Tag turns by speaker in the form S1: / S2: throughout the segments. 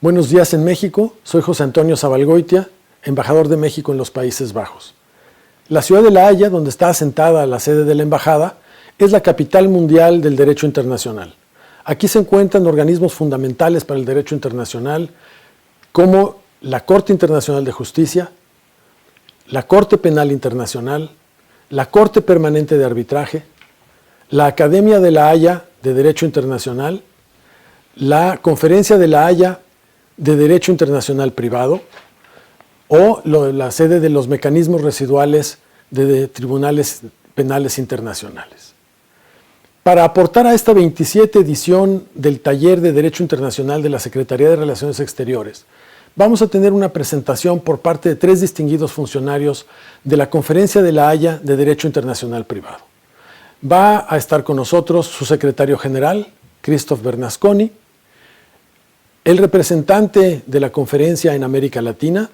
S1: Buenos días en México, soy José Antonio Zabalgoitia, embajador de México en los Países Bajos. La ciudad de La Haya, donde está asentada la sede de la embajada, es la capital mundial del derecho internacional. Aquí se encuentran organismos fundamentales para el derecho internacional como la Corte Internacional de Justicia, la Corte Penal Internacional, la Corte Permanente de Arbitraje, la Academia de La Haya de Derecho Internacional, la Conferencia de La Haya de Derecho Internacional Privado o la sede de los mecanismos residuales de tribunales penales internacionales. Para aportar a esta 27 edición del Taller de Derecho Internacional de la Secretaría de Relaciones Exteriores, vamos a tener una presentación por parte de 3 distinguidos funcionarios de la Conferencia de La Haya de Derecho Internacional Privado. Va a estar con nosotros su secretario general, Christoph Bernasconi, el representante de la conferencia en América Latina,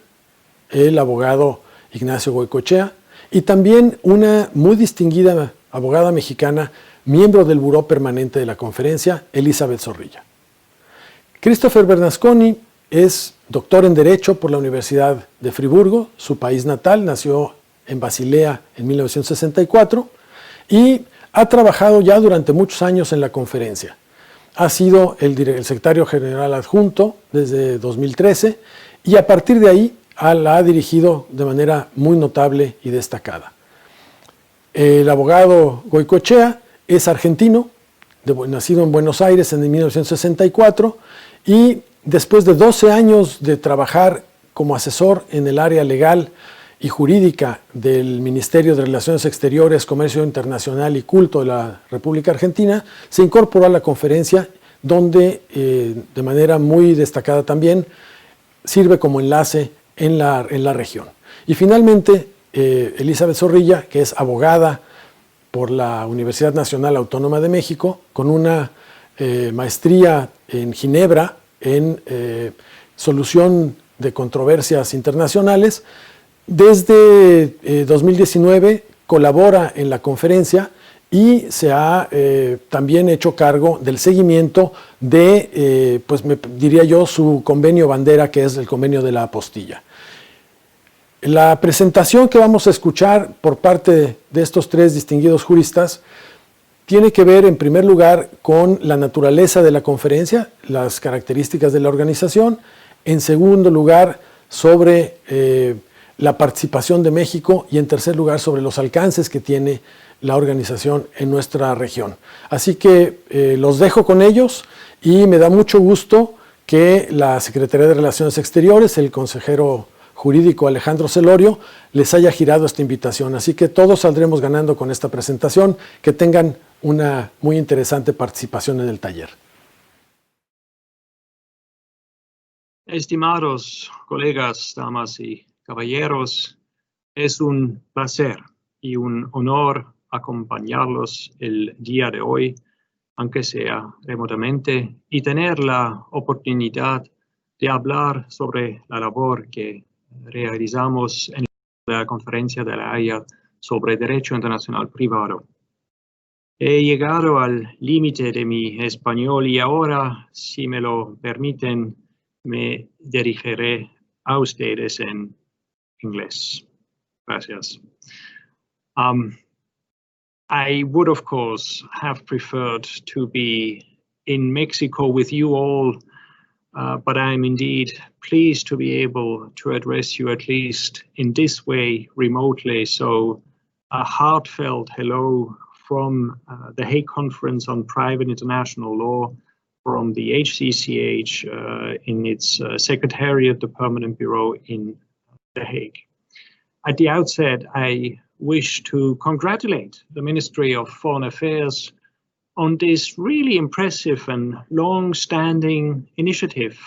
S1: el abogado Ignacio Goicoechea, y también una muy distinguida abogada mexicana, miembro del Buró Permanente de la conferencia, Elizabeth Zorrilla. Christopher Bernasconi es doctor en Derecho por la Universidad de Friburgo, su país natal, nació en Basilea en 1964 y ha trabajado ya durante muchos años en la conferencia. Ha sido el secretario general adjunto desde 2013 y a partir de ahí la ha dirigido de manera muy notable y destacada. El abogado Goicoechea es argentino, nacido en Buenos Aires en 1964 y después de 12 años de trabajar como asesor en el área legal y jurídica del Ministerio de Relaciones Exteriores, Comercio Internacional y Culto de la República Argentina, se incorporó a la conferencia donde de manera muy destacada también sirve como enlace en la región. Y finalmente Elizabeth Zorrilla, que es abogada por la Universidad Nacional Autónoma de México, con una maestría en Ginebra en solución de controversias internacionales. Desde 2019 colabora en la conferencia y se ha también hecho cargo del seguimiento de, pues diría yo, su convenio bandera, que es el convenio de la apostilla. La presentación que vamos a escuchar por parte de estos 3 distinguidos juristas tiene que ver, en primer lugar, con la naturaleza de la conferencia, las características de la organización. En segundo lugar, sobre la participación de México y en tercer lugar sobre los alcances que tiene la organización en nuestra región. Así que los dejo con ellos y me da mucho gusto que la Secretaría de Relaciones Exteriores, el consejero jurídico Alejandro Celorio, les haya girado esta invitación. Así que todos saldremos ganando con esta presentación. Que tengan una muy interesante participación en el taller.
S2: Estimados colegas, damas y caballeros, es un placer y un honor acompañarlos el día de hoy, aunque sea remotamente, y tener la oportunidad de hablar sobre la labor que realizamos en la Conferencia de La Haya sobre Derecho Internacional Privado. He llegado al límite de mi español y ahora, si me lo permiten, me dirigiré a ustedes en inglés. Gracias. I would, of course, have preferred to be in Mexico with you all, but I'm indeed pleased to be able to address you at least in this way remotely. So a heartfelt hello from the Hague Conference on Private International Law, from the HCCH in its Secretariat, the Permanent Bureau in The Hague. At the outset, I wish to congratulate the Ministry of Foreign Affairs on this really impressive and long-standing initiative.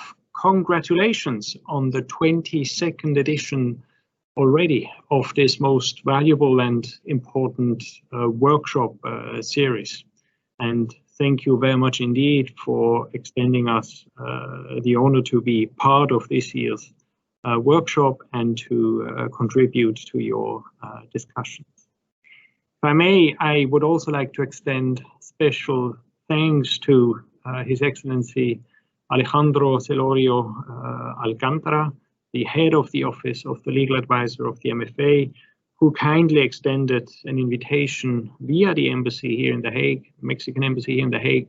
S2: Congratulations on the 22nd edition already of this most valuable and important workshop series. And thank you very much indeed for extending us the honor to be part of this year's workshop and to contribute to your discussions. If I may, I would also like to extend special thanks to His Excellency Alejandro Celorio Alcantara, the head of the office of the legal advisor of the MFA, who kindly extended an invitation via the embassy here in The Hague, Mexican embassy here in The Hague,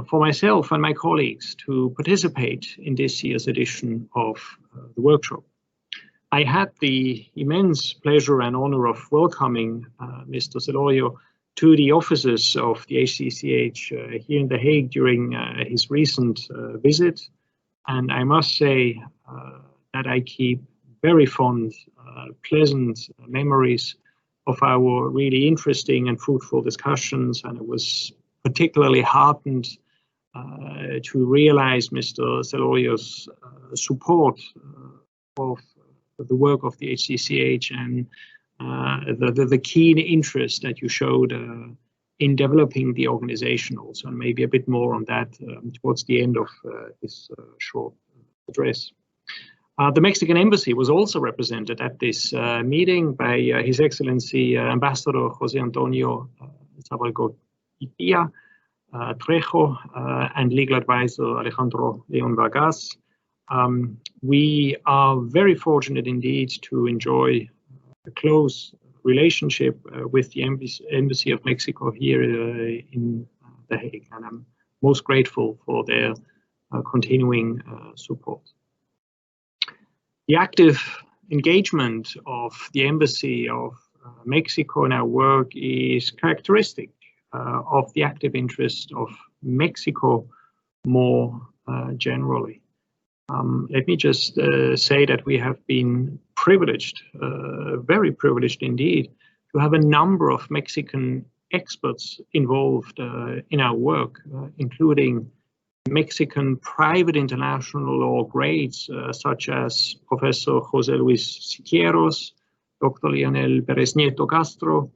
S2: for myself and my colleagues to participate in this year's edition of the workshop. I had the immense pleasure and honor of welcoming Mr. Celorio to the offices of the HCCH here in The Hague during his recent visit. And I must say that I keep very fond, pleasant memories of our really interesting and fruitful discussions. And I was particularly heartened to realize Mr. Celorio's support of the work of the HCCH and the keen interest that you showed in developing the organization also, and maybe a bit more on that towards the end of this short address. The Mexican embassy was also represented at this meeting by His Excellency Ambassador Jose Antonio Zavalgoitia Trejo and legal advisor Alejandro Leon Vargas. We are very fortunate indeed to enjoy a close relationship with the Embassy of Mexico here in The Hague, and I'm most grateful for their continuing support. The active engagement of the Embassy of Mexico in our work is characteristic of the active interest of Mexico more generally. Let me just say that we have been privileged, very privileged indeed, to have a number of Mexican experts involved in our work, including Mexican private international law grades, such as Professor Jose Luis Siqueiros, Dr. Leonel Perez Nieto Castro,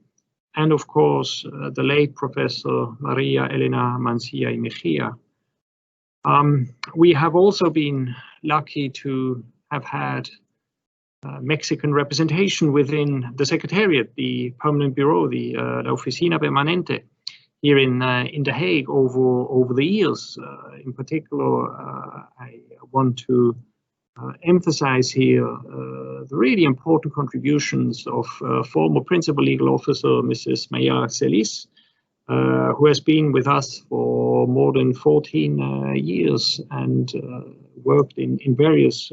S2: and of course, the late Professor Maria Elena Mancilla y Mejia. We have also been lucky to have had Mexican representation within the Secretariat, the Permanent Bureau, the La Oficina Permanente, here in The Hague over the years. In particular, I want to emphasize here the really important contributions of former Principal Legal Officer Mrs. Maya Celis, who has been with us for more than 14 years and worked in various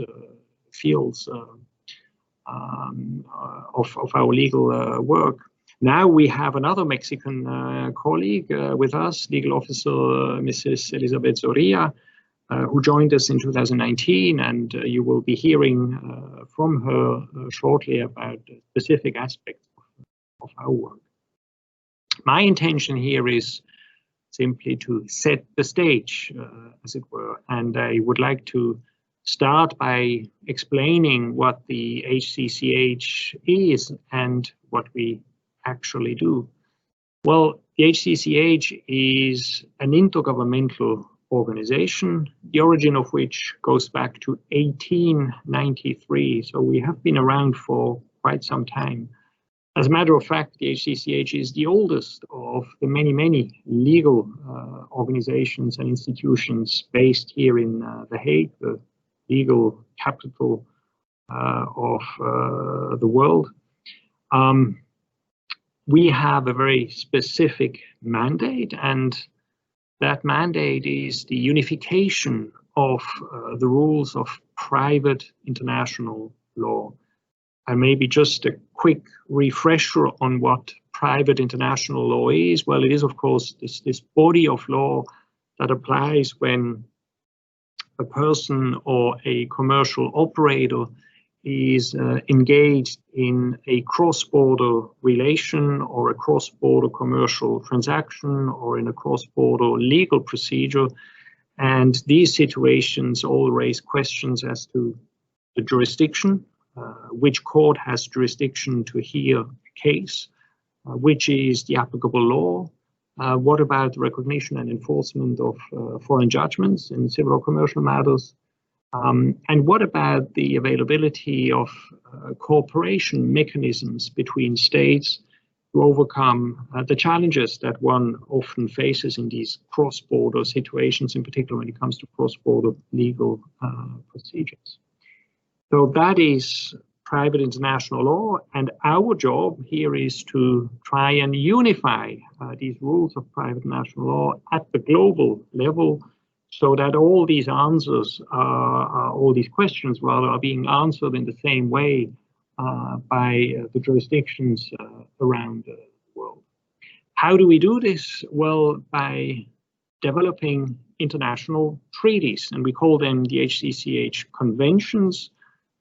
S2: fields of our legal work. Now we have another Mexican colleague with us, Legal Officer Mrs. Elizabeth Zoria, who joined us in 2019, and you will be hearing from her shortly about specific aspects of our work. My intention here is simply to set the stage, as it were, and I would like to start by explaining what the HCCH is and what we actually do. Well, the HCCH is an intergovernmental organization, the origin of which goes back to 1893, so we have been around for quite some time. As a matter of fact, the HCCH is the oldest of the many legal organizations and institutions based here in The Hague, the legal capital of the world. We have a very specific mandate, and that mandate is the unification of the rules of private international law. And maybe just a quick refresher on what private international law is. Well, it is, of course, this body of law that applies when a person or a commercial operator is engaged in a cross-border relation or a cross-border commercial transaction or in a cross-border legal procedure. And these situations all raise questions as to the jurisdiction, which court has jurisdiction to hear a case, which is the applicable law, what about recognition and enforcement of foreign judgments in civil or commercial matters, and what about the availability of cooperation mechanisms between states to overcome the challenges that one often faces in these cross-border situations, in particular when it comes to cross-border legal procedures. So that is private international law, and our job here is to try and unify these rules of private international law at the global level, so that all these answers, all these questions rather, are being answered in the same way by the jurisdictions around the world. How do we do this? Well, by developing international treaties, and we call them the HCCH conventions,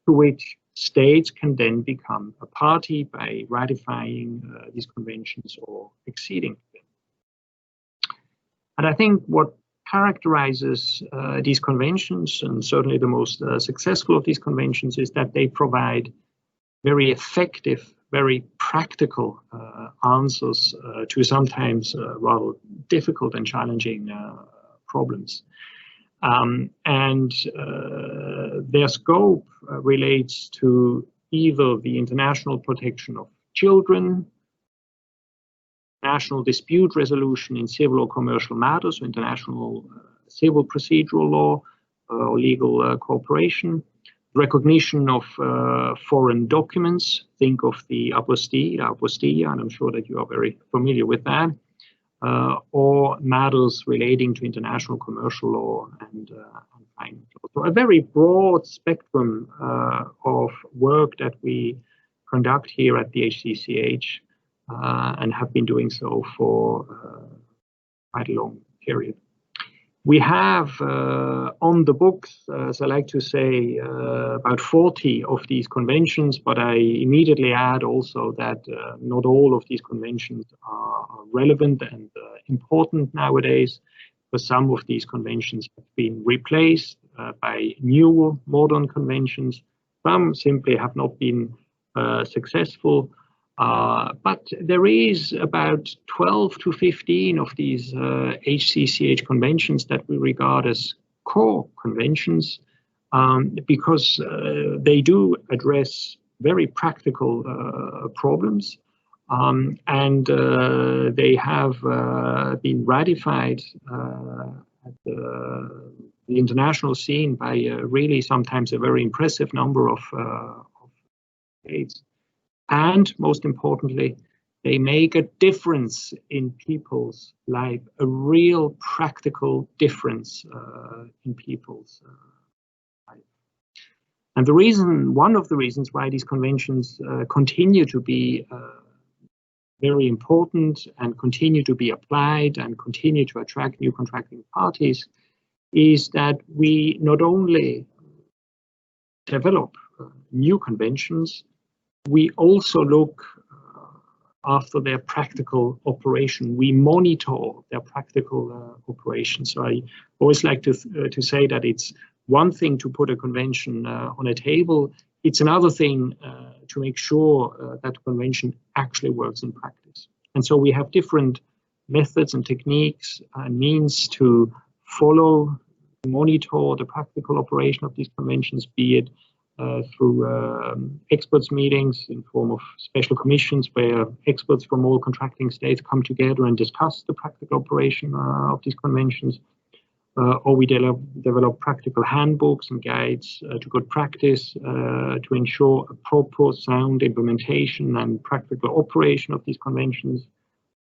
S2: to which states can then become a party by ratifying these conventions or acceding to them. And I think what characterizes these conventions, and certainly the most successful of these conventions, is that they provide very effective, very practical answers to sometimes rather difficult and challenging problems. And their scope relates to either the international protection of children, national dispute resolution in civil or commercial matters, so international civil procedural law or legal cooperation, recognition of foreign documents, think of the apostilla, and I'm sure that you are very familiar with that, or matters relating to international commercial law and finance law. So a very broad spectrum of work that we conduct here at the HCCH and have been doing so for quite a long period. We have on the books, as I like to say, about 40 of these conventions, but I immediately add also that not all of these conventions are relevant and important nowadays, because some of these conventions have been replaced by newer modern conventions. Some simply have not been successful. But there is about 12 to 15 of these HCCH conventions that we regard as core conventions because they do address very practical problems and they have been ratified at the international scene by really sometimes a very impressive number of states. And most importantly, they make a difference in people's life, a real practical difference in people's life. And one of the reasons why these conventions continue to be very important and continue to be applied and continue to attract new contracting parties is that we not only develop new conventions, we also look after their practical operation. We monitor their practical operation. So I always like to say that it's one thing to put a convention on a table. It's another thing to make sure that convention actually works in practice. And so we have different methods and techniques and means to follow, monitor the practical operation of these conventions, be it through experts meetings in form of special commissions where experts from all contracting states come together and discuss the practical operation of these conventions, or we develop practical handbooks and guides to good practice to ensure a proper sound implementation and practical operation of these conventions,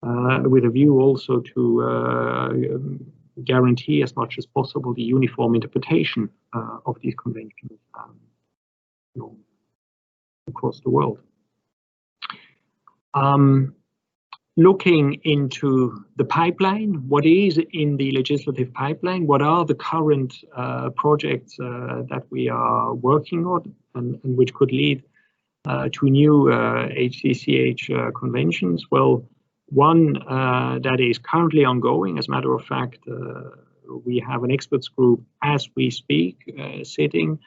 S2: with a view also to guarantee as much as possible the uniform interpretation of these conventions across the world. Looking into the pipeline, what is in the legislative pipeline? What are the current projects that we are working on and which could lead to new HCCH conventions? Well, one that is currently ongoing, as a matter of fact, we have an experts group as we speak, sitting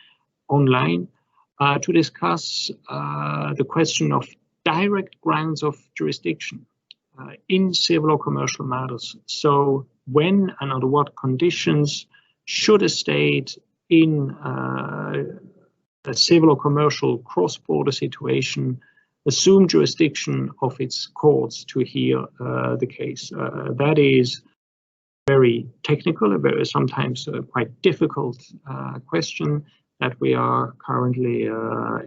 S2: online to discuss the question of direct grounds of jurisdiction in civil or commercial matters. So when and under what conditions should a state in a civil or commercial cross-border situation assume jurisdiction of its courts to hear the case. That is very technical, a very sometimes quite difficult question that we are currently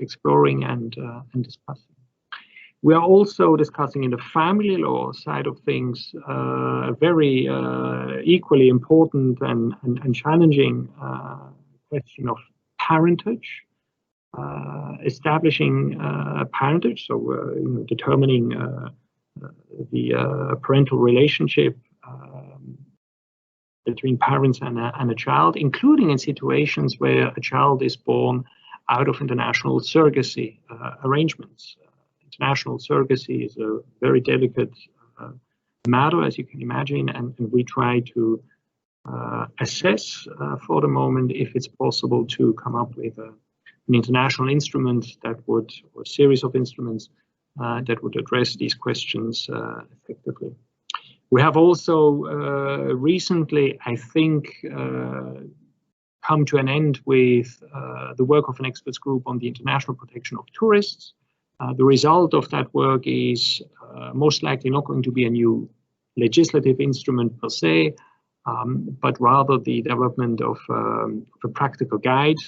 S2: exploring and discussing. We are also discussing in the family law side of things a very equally important and challenging question of parentage, establishing parentage, so determining the parental relationship between parents and a child, including in situations where a child is born out of international surrogacy arrangements. International surrogacy is a very delicate matter, as you can imagine, and we try to assess for the moment if it's possible to come up with an international instrument that would, or a series of instruments that would address these questions effectively. We have also recently, I think, come to an end with the work of an experts group on the international protection of tourists. The result of that work is most likely not going to be a new legislative instrument per se, but rather the development of a practical guide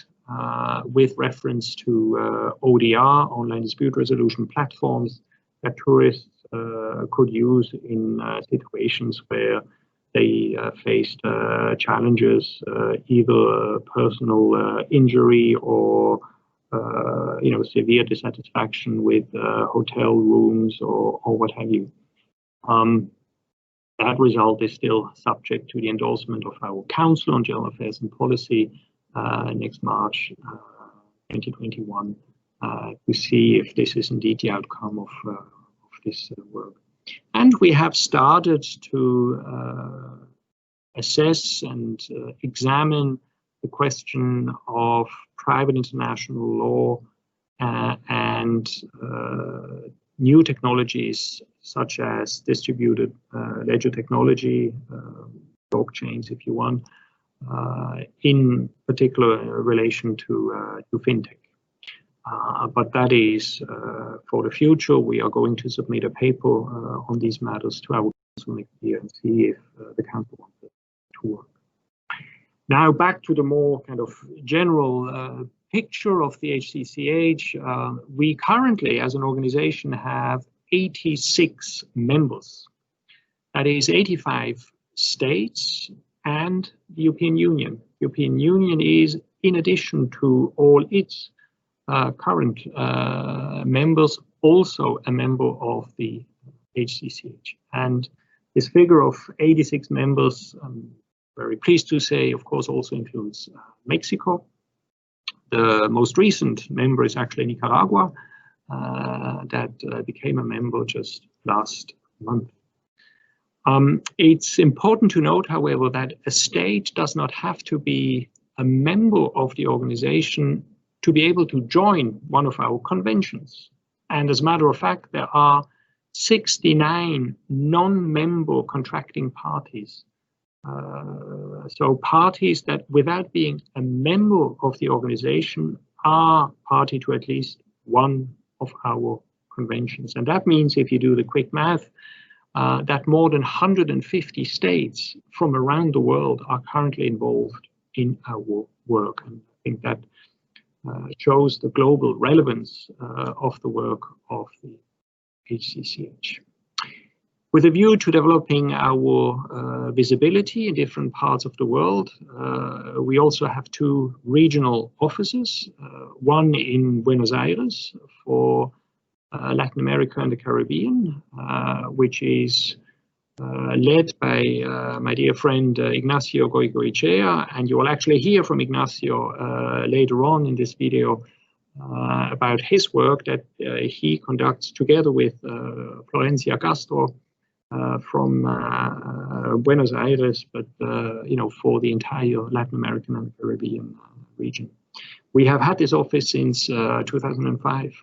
S2: with reference to ODR, online dispute resolution platforms, that tourists could use in situations where they faced challenges, either personal injury or severe dissatisfaction with hotel rooms or what have you. That result is still subject to the endorsement of our Council on General Affairs and Policy next March 2021 to see if this is indeed the outcome of this work. And we have started to assess and examine the question of private international law and new technologies such as distributed ledger technology, blockchains if you want, in particular relation to fintech. But that is for the future. We are going to submit a paper on these matters to our council next year and see if the council wants it to work. Now back to the more kind of general picture of the HCCH. We currently, as an organization, have 86 members. That is 85 states and the European Union. The European Union is, in addition to all its current members, also a member of the HCCH. And this figure of 86 members, I'm very pleased to say, of course, also includes Mexico. The most recent member is actually Nicaragua, that became a member just last month. It's important to note, however, that a state does not have to be a member of the organization to be able to join one of our conventions. And as a matter of fact, there are 69 non-member contracting parties. So parties that, without being a member of the organization, are party to at least one of our conventions. And that means, if you do the quick math, that more than 150 states from around the world are currently involved in our work. And I think that shows the global relevance of the work of the HCCH. With a view to developing our visibility in different parts of the world, we also have two regional offices, one in Buenos Aires for Latin America and the Caribbean, which is led by my dear friend Ignacio Goicoechea, and you will actually hear from Ignacio later on in this video about his work that he conducts together with Florencia Castro from Buenos Aires, but for the entire Latin American and Caribbean region. We have had this office since 2005.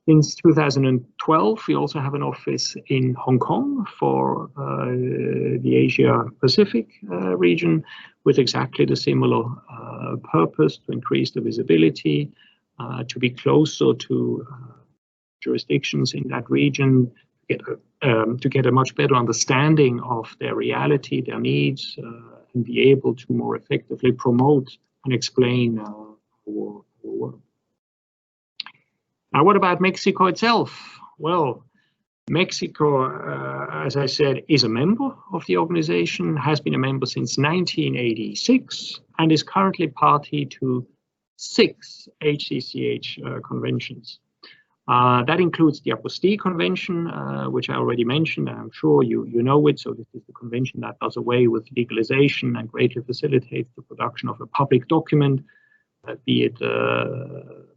S2: Since 2012, we also have an office in Hong Kong for the Asia Pacific region, with exactly the similar purpose: to increase the visibility, to be closer to jurisdictions in that region to get a much better understanding of their reality, their needs, and be able to more effectively promote and explain our work. Now, what about Mexico itself? Well, Mexico, as I said, is a member of the organization, has been a member since 1986, and is currently party to 6 HCCH conventions. That includes the Apostille Convention, which I already mentioned. I'm sure you know it. So this is the convention that does away with legalization and greatly facilitates the production of a public document, be it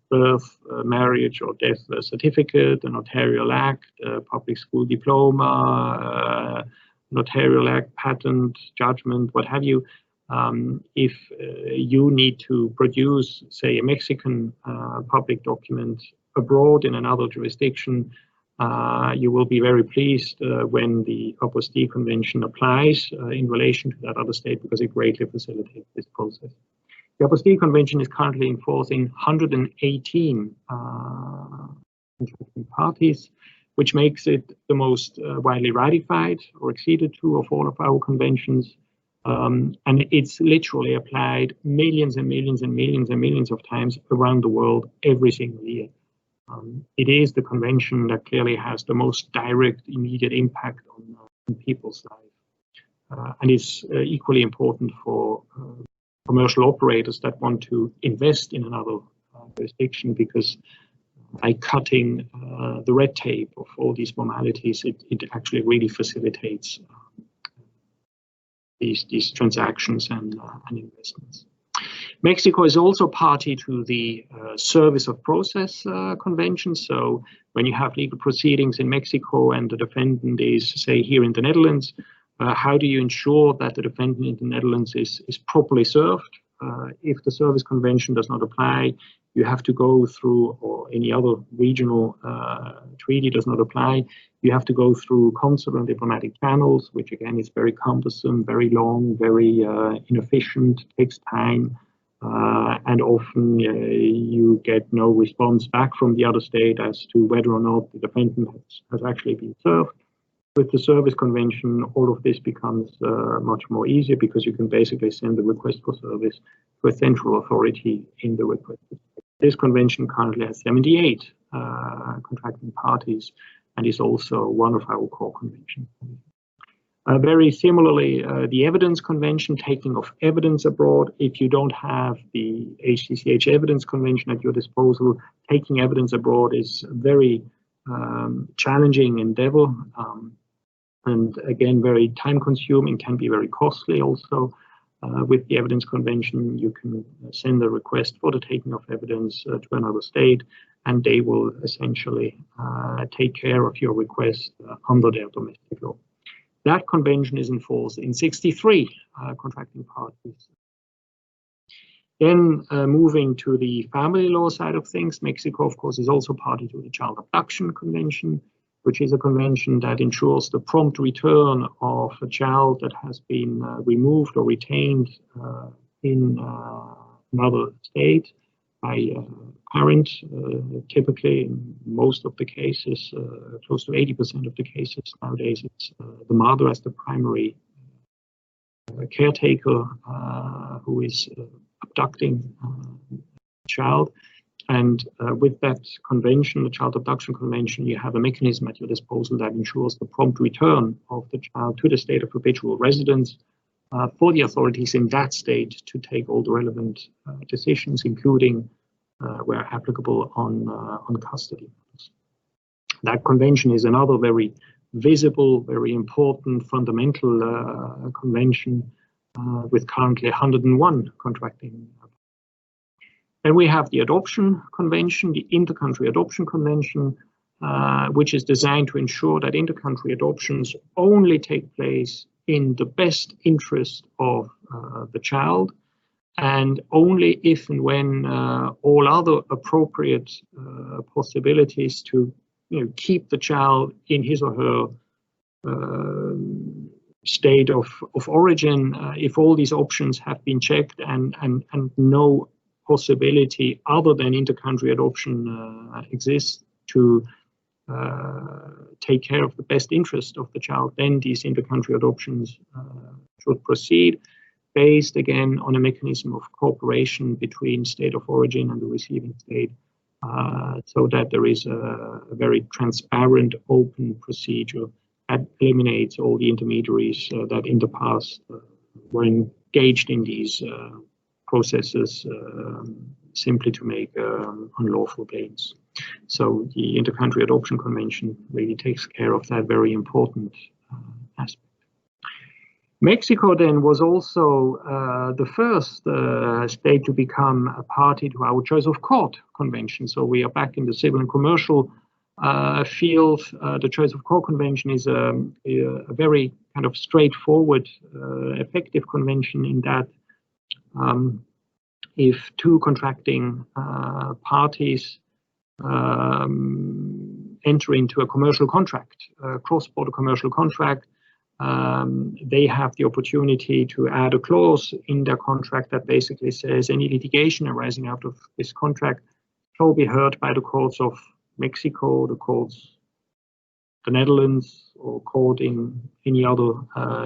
S2: birth, marriage, or death certificate, a notarial act, a public school diploma, notarial act, patent, judgment, what have you. If you need to produce, say, a Mexican public document abroad in another jurisdiction, you will be very pleased when the Apostille Convention applies in relation to that other state, because it greatly facilitates this process. The Apostille Convention is currently in force in 118 parties, which makes it the most widely ratified or acceded to of all of our conventions. And it's literally applied millions and millions and millions and millions of times around the world every single year. It is the convention that clearly has the most direct, immediate impact on people's life, and is equally important for commercial operators that want to invest in another jurisdiction, because by cutting the red tape of all these formalities, it actually really facilitates these transactions and investments. Mexico is also party to the Service of Process Convention. So when you have legal proceedings in Mexico and the defendant is, say, here in the Netherlands, how do you ensure that the defendant in the Netherlands is properly served? If the Service Convention does not apply, you have to go through, or any other regional treaty does not apply, you have to go through consular and diplomatic channels, which again is very cumbersome, very long, very inefficient, takes time. And often you get no response back from the other state as to whether or not the defendant has actually been served. With the Service Convention, all of this becomes much more easier, because you can basically send the request for service to a central authority in the request. This convention currently has 78 contracting parties, and is also one of our core conventions. Very similarly, the Evidence Convention, taking of evidence abroad. If you don't have the HCCH Evidence Convention at your disposal, taking evidence abroad is a very challenging endeavor, and again, very time-consuming, can be very costly also. With the Evidence Convention, you can send a request for the taking of evidence to another state, and they will essentially take care of your request under their domestic law. That convention is in force in 63 contracting parties. Then moving to the family law side of things, Mexico, of course, is also party to the Child Abduction Convention, which is a convention that ensures the prompt return of a child that has been removed or retained in another state by a parent. Typically, in most of the cases, close to 80% of the cases nowadays, it's the mother as the primary caretaker who is abducting the child. And with that convention, the Child Abduction Convention, you have a mechanism at your disposal that ensures the prompt return of the child to the state of habitual residence for the authorities in that state to take all the relevant decisions, including, where applicable, on custody. That convention is another very visible, very important, fundamental convention with currently 101 contracting. Then we have the Adoption Convention, the Inter-Country Adoption Convention, which is designed to ensure that inter-country adoptions only take place in the best interest of the child, and only if and when all other appropriate possibilities to keep the child in his or her state of origin, if all these options have been checked and no possibility other than inter-country adoption exists to take care of the best interest of the child, then these inter-country adoptions should proceed, based again on a mechanism of cooperation between state of origin and the receiving state, so that there is a very transparent, open procedure that eliminates all the intermediaries that in the past were engaged in these processes simply to make unlawful gains. So the Inter-Country Adoption Convention really takes care of that very important aspect. Mexico then was also the first state to become a party to our Choice of Court Convention. So we are back in the civil and commercial field. The Choice of Court Convention is a very kind of straightforward, effective convention in that if two contracting parties enter into a commercial contract, a cross-border commercial contract, they have the opportunity to add a clause in their contract that basically says any litigation arising out of this contract shall be heard by the courts of Mexico, the courts, the Netherlands, or court in any other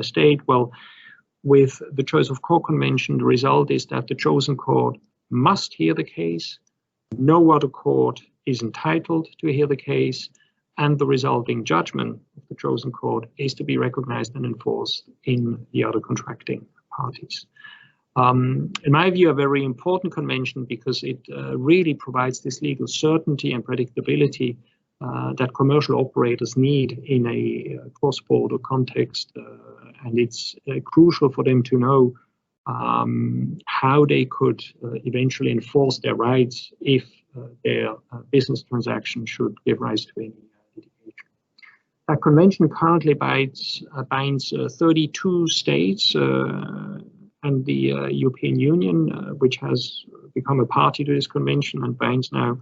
S2: state. Well, with the Choice of Court Convention, the result is that the chosen court must hear the case. No other court is entitled to hear the case, and the resulting judgment of the chosen court is to be recognized and enforced in the other contracting parties. In my view, a very important convention because it really provides this legal certainty and predictability that commercial operators need in a cross-border context, and it's crucial for them to know how they could eventually enforce their rights if their business transaction should give rise to any litigation. That convention currently binds 32 states and the European Union, which has become a party to this convention and binds now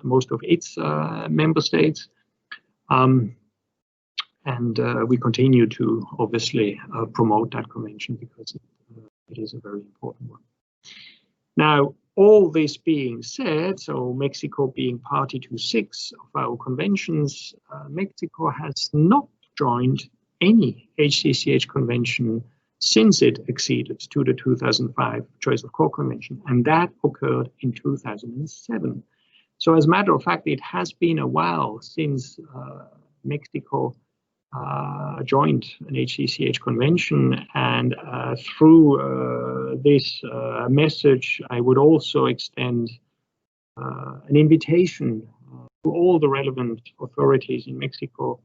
S2: most of its member states. And we continue to obviously promote that convention because it is a very important one. Now, all this being said, so Mexico being party to 6 of our conventions, Mexico has not joined any HCCH convention since it acceded to the 2005 Choice of Court Convention, and that occurred in 2007. So as a matter of fact, it has been a while since Mexico joined an HCCH convention, and through this message, I would also extend an invitation to all the relevant authorities in Mexico,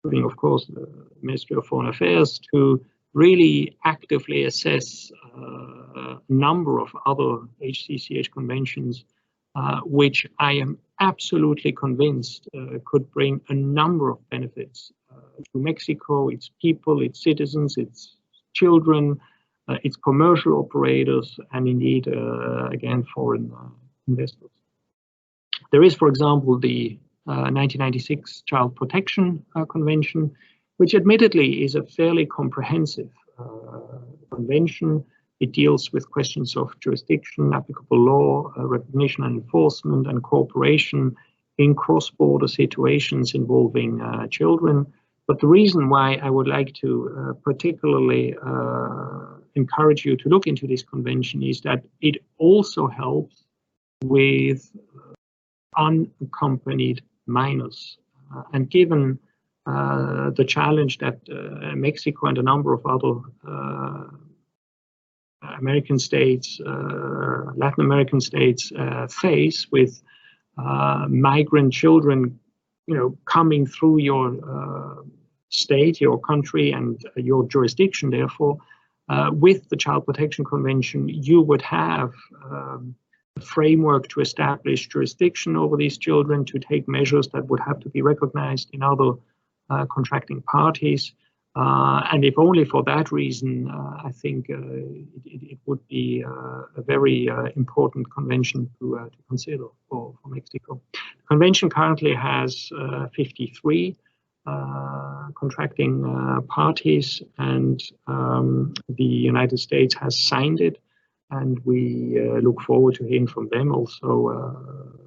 S2: including, of course, the Ministry of Foreign Affairs, to really actively assess a number of other HCCH conventions, which I am absolutely convinced could bring a number of benefits to Mexico, its people, its citizens, its children, its commercial operators, and indeed, again, foreign investors. There is, for example, the 1996 Child Protection Convention, which admittedly is a fairly comprehensive convention. It deals with questions of jurisdiction, applicable law, recognition and enforcement, and cooperation in cross-border situations involving children. But the reason why I would like to particularly encourage you to look into this convention is that it also helps with unaccompanied minors. And given the challenge that Mexico and a number of other American states, Latin American states face with migrant children, coming through your state, your country, and your jurisdiction. Therefore, with the Child Protection Convention, you would have a framework to establish jurisdiction over these children, to take measures that would have to be recognized in other contracting parties. And if only for that reason, I think it would be a very important convention to consider for Mexico. The convention currently has 53 contracting parties, and the United States has signed it, and we look forward to hearing from them also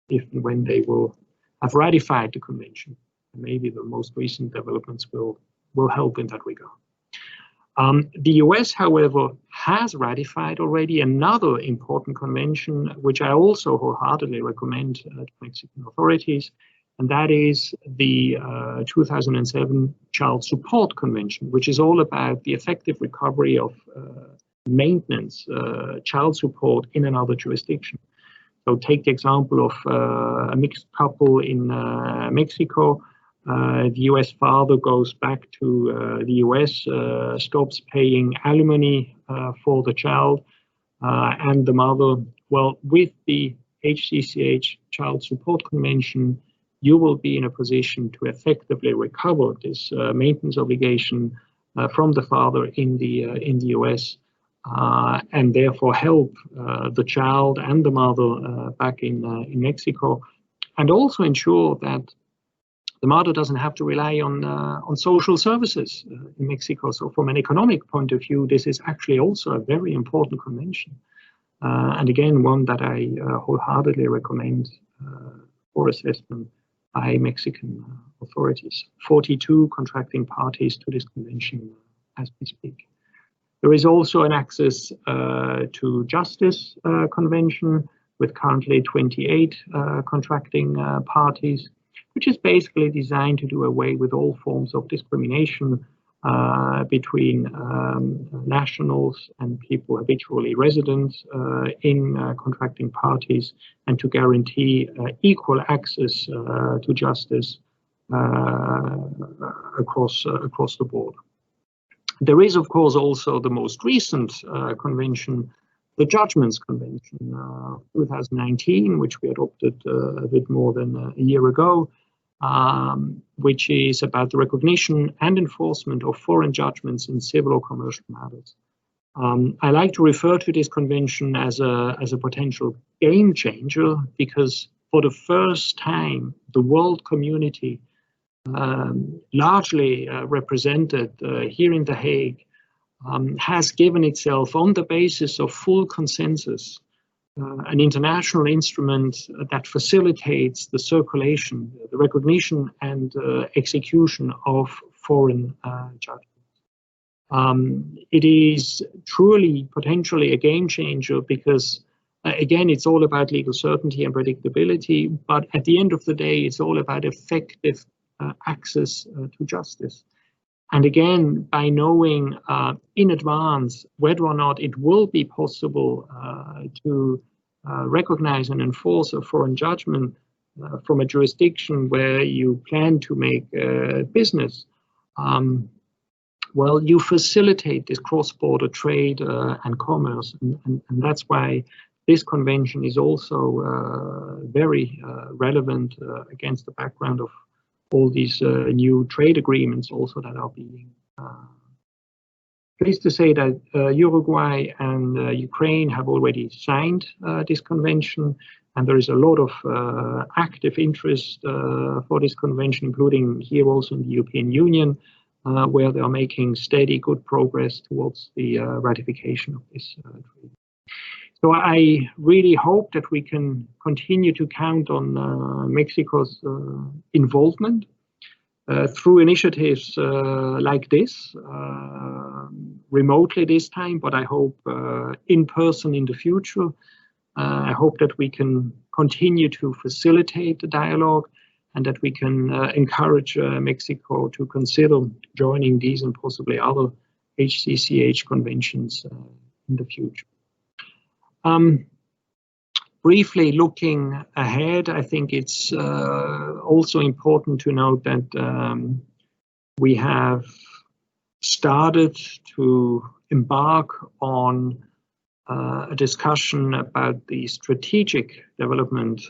S2: if and when they will have ratified the convention. And maybe the most recent developments will help in that regard. The US, however, has ratified already another important convention, which I also wholeheartedly recommend to Mexican authorities, and that is the 2007 Child Support Convention, which is all about the effective recovery of maintenance, child support in another jurisdiction. So take the example of a mixed couple in Mexico. The US father goes back to the US, stops paying alimony for the child, and the mother, well, with the HCCH Child Support Convention, you will be in a position to effectively recover this maintenance obligation from the father in the US, and therefore help the child and the mother back in Mexico, and also ensure that the mother doesn't have to rely on social services in Mexico. So from an economic point of view, this is actually also a very important convention. And again, one that I wholeheartedly recommend for assessment by Mexican authorities. 42 contracting parties to this convention as we speak. There is also an access to justice convention with currently 28 contracting parties, which is basically designed to do away with all forms of discrimination between nationals and people habitually resident in contracting parties, and to guarantee equal access to justice across the board. There is, of course, also the most recent convention, the Judgments Convention, 2019, which we adopted a bit more than a year ago, which is about the recognition and enforcement of foreign judgments in civil or commercial matters. I like to refer to this convention as a potential game changer, because for the first time, the world community, largely represented here in The Hague, has given itself, on the basis of full consensus, an international instrument that facilitates the circulation, the recognition and execution of foreign judgments. It is truly potentially a game changer because, again, it's all about legal certainty and predictability, but at the end of the day, it's all about effective access to justice. And again, by knowing in advance whether or not it will be possible to recognize and enforce a foreign judgment from a jurisdiction where you plan to make business, well, you facilitate this cross-border trade and commerce. And that's why this convention is also very relevant against the background of all these new trade agreements also that are being pleased to say that Uruguay and Ukraine have already signed this convention, and there is a lot of active interest for this convention, including here also in the European Union, where they are making steady, good progress towards the ratification of this treaty. So I really hope that we can continue to count on Mexico's involvement through initiatives like this, remotely this time, but I hope in person in the future. I hope that we can continue to facilitate the dialogue and that we can encourage Mexico to consider joining these and possibly other HCCH conventions in the future. Briefly looking ahead, I think it's also important to note that we have started to embark on a discussion about the strategic development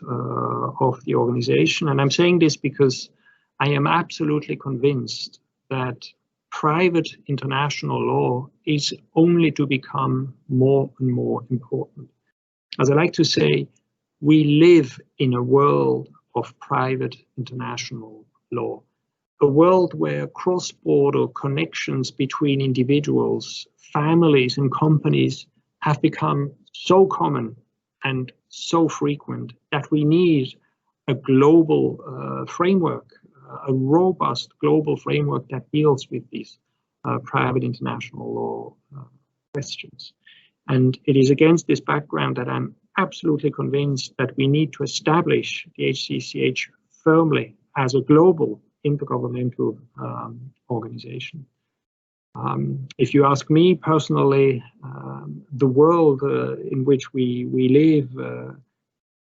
S2: of the organization. And I'm saying this because I am absolutely convinced that private international law is only to become more and more important. As I like to say, we live in a world of private international law, a world where cross-border connections between individuals, families, and companies have become so common and so frequent that we need a global framework, a robust global framework that deals with these private international law questions. And it is against this background that I'm absolutely convinced that we need to establish the HCCH firmly as a global intergovernmental organization. If you ask me personally, the world in which we live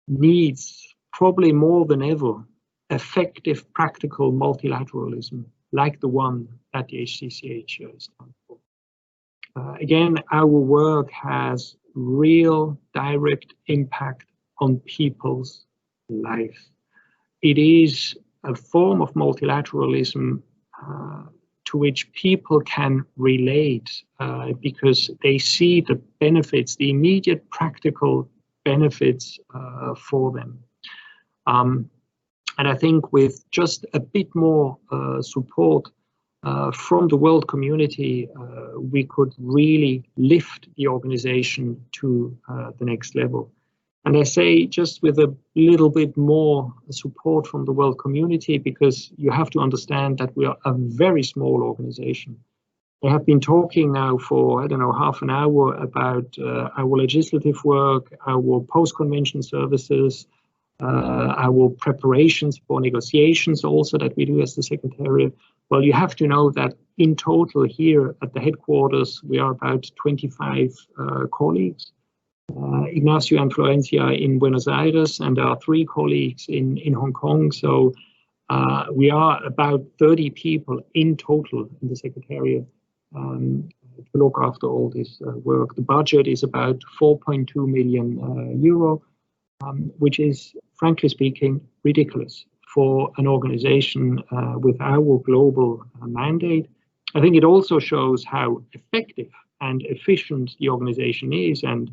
S2: needs probably more than ever effective practical multilateralism like the one that the HCCH stands for. Again, our work has real direct impact on people's lives. It is a form of multilateralism to which people can relate because they see the benefits, the immediate practical benefits for them. And I think with just a bit more support from the world community, we could really lift the organization to the next level. And I say just with a little bit more support from the world community, because you have to understand that we are a very small organization. I have been talking now for, I don't know, half an hour about our legislative work, our post-convention services, our preparations for negotiations also that we do as the Secretariat. Well, you have to know that in total here at the headquarters, we are about 25 colleagues. Ignacio and Florencia in Buenos Aires, and there are 3 colleagues in Hong Kong. So we are about 30 people in total in the Secretariat to look after all this work. The budget is about 4.2 million euro, which is, frankly speaking, ridiculous for an organization with our global mandate. I think it also shows how effective and efficient the organization is, and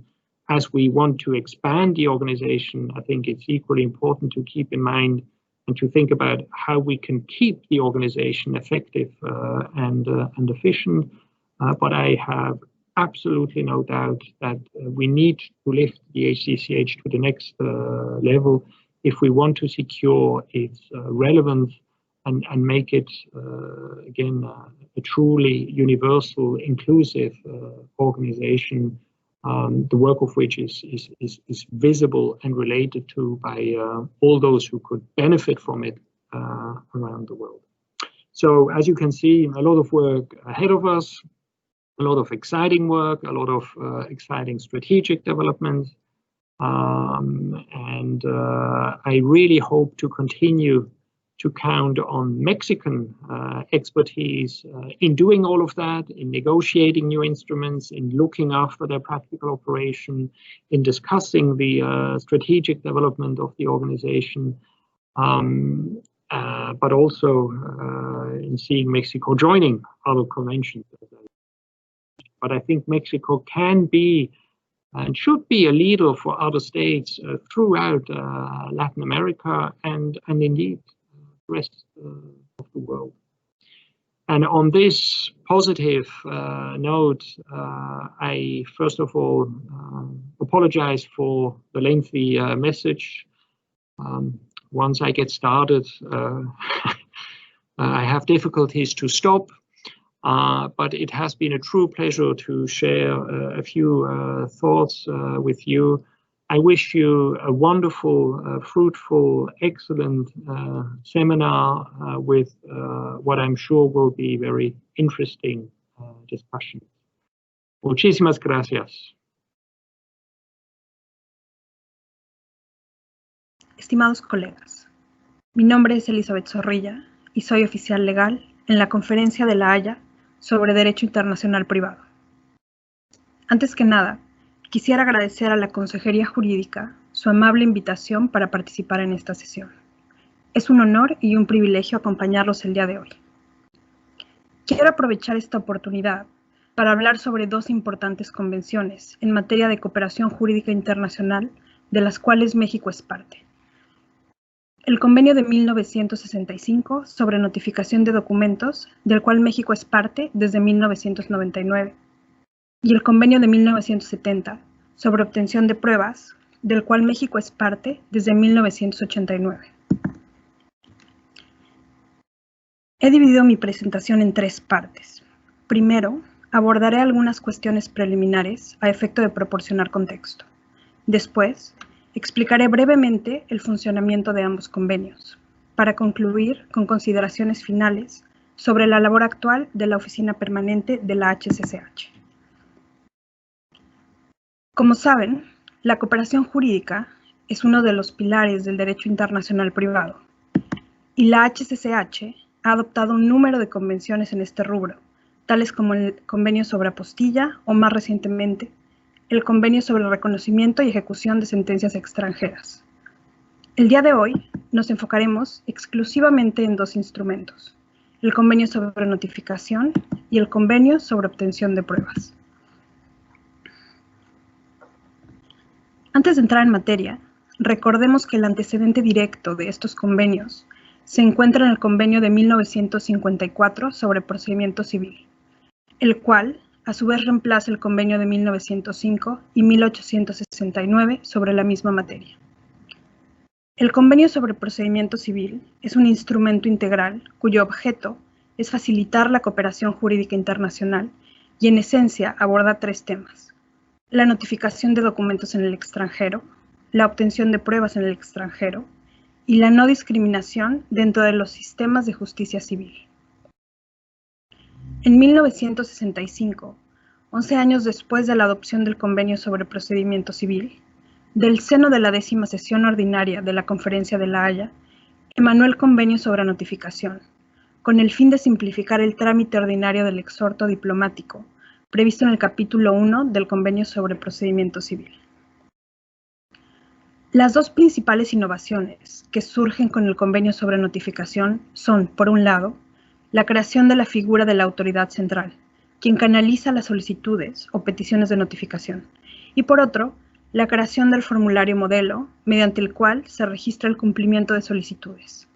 S2: as we want to expand the organization, I think it's equally important to keep in mind and to think about how we can keep the organization effective and efficient. But I have absolutely no doubt that we need to lift the HCCH to the next level if we want to secure its relevance and make it, again, a truly universal, inclusive organization, the work of which is visible and related to by all those who could benefit from it around the world. So as you can see, a lot of work ahead of us, a lot of exciting work, a lot of exciting strategic developments. And I really hope to continue to count on Mexican expertise in doing all of that, in negotiating new instruments, in looking after their practical operation, in discussing the strategic development of the organization, but also in seeing Mexico joining other conventions. But I think Mexico can be and should be a leader for other states throughout Latin America and indeed the rest of the world. And on this positive note, I first of all apologize for the lengthy message. Once I get started, I have difficulties to stop. But it has been a true pleasure to share a few thoughts with you. I wish you a wonderful, fruitful, excellent seminar with what I'm sure will be very interesting discussion. Muchísimas gracias.
S3: Estimados colegas, mi nombre es Elizabeth Zorrilla y soy oficial legal en la Conferencia de La Haya sobre Derecho Internacional Privado. Antes que nada, quisiera agradecer a la Consejería Jurídica su amable invitación para participar en esta sesión. Es un honor y un privilegio acompañarlos el día de hoy. Quiero aprovechar esta oportunidad para hablar sobre 2 importantes convenciones en materia de cooperación jurídica internacional de las cuales México es parte. El Convenio de 1965 sobre notificación de documentos, del cual México es parte desde 1999, y el Convenio de 1970 sobre obtención de pruebas, del cual México es parte desde 1989. He dividido mi presentación en 3 partes. Primero, abordaré algunas cuestiones preliminares a efecto de proporcionar contexto. Después, explicaré brevemente el funcionamiento de ambos convenios, para concluir con consideraciones finales sobre la labor actual de la Oficina Permanente de la HCCH. Como saben, la cooperación jurídica es uno de los pilares del derecho internacional privado, y la HCCH ha adoptado un número de convenciones en este rubro, tales como el Convenio sobre Apostilla o, más recientemente, el Convenio sobre el Reconocimiento y Ejecución de Sentencias Extranjeras. El día de hoy nos enfocaremos exclusivamente en 2 instrumentos, el Convenio sobre Notificación y el Convenio sobre Obtención de Pruebas. Antes de entrar en materia, recordemos que el antecedente directo de estos convenios se encuentra en el Convenio de 1954 sobre Procedimiento Civil, el cual a su vez reemplaza el Convenio de 1905 y 1869 sobre la misma materia. El Convenio sobre Procedimiento Civil es un instrumento integral cuyo objeto es facilitar la cooperación jurídica internacional y en esencia aborda 3 temas: la notificación de documentos en el extranjero, la obtención de pruebas en el extranjero y la no discriminación dentro de los sistemas de justicia civil. En 1965, 11 años después de la adopción del Convenio sobre Procedimiento Civil, del seno de la 10ª sesión ordinaria de la Conferencia de La Haya, emanó el Convenio sobre Notificación, con el fin de simplificar el trámite ordinario del exhorto diplomático, previsto en el capítulo 1 del Convenio sobre Procedimiento Civil. Las 2 principales innovaciones que surgen con el Convenio sobre Notificación son, por un lado, la creación de la figura de la autoridad central, quien canaliza las solicitudes o peticiones de notificación, y por otro, la creación del formulario modelo, mediante el cual se registra el cumplimiento de solicitudes.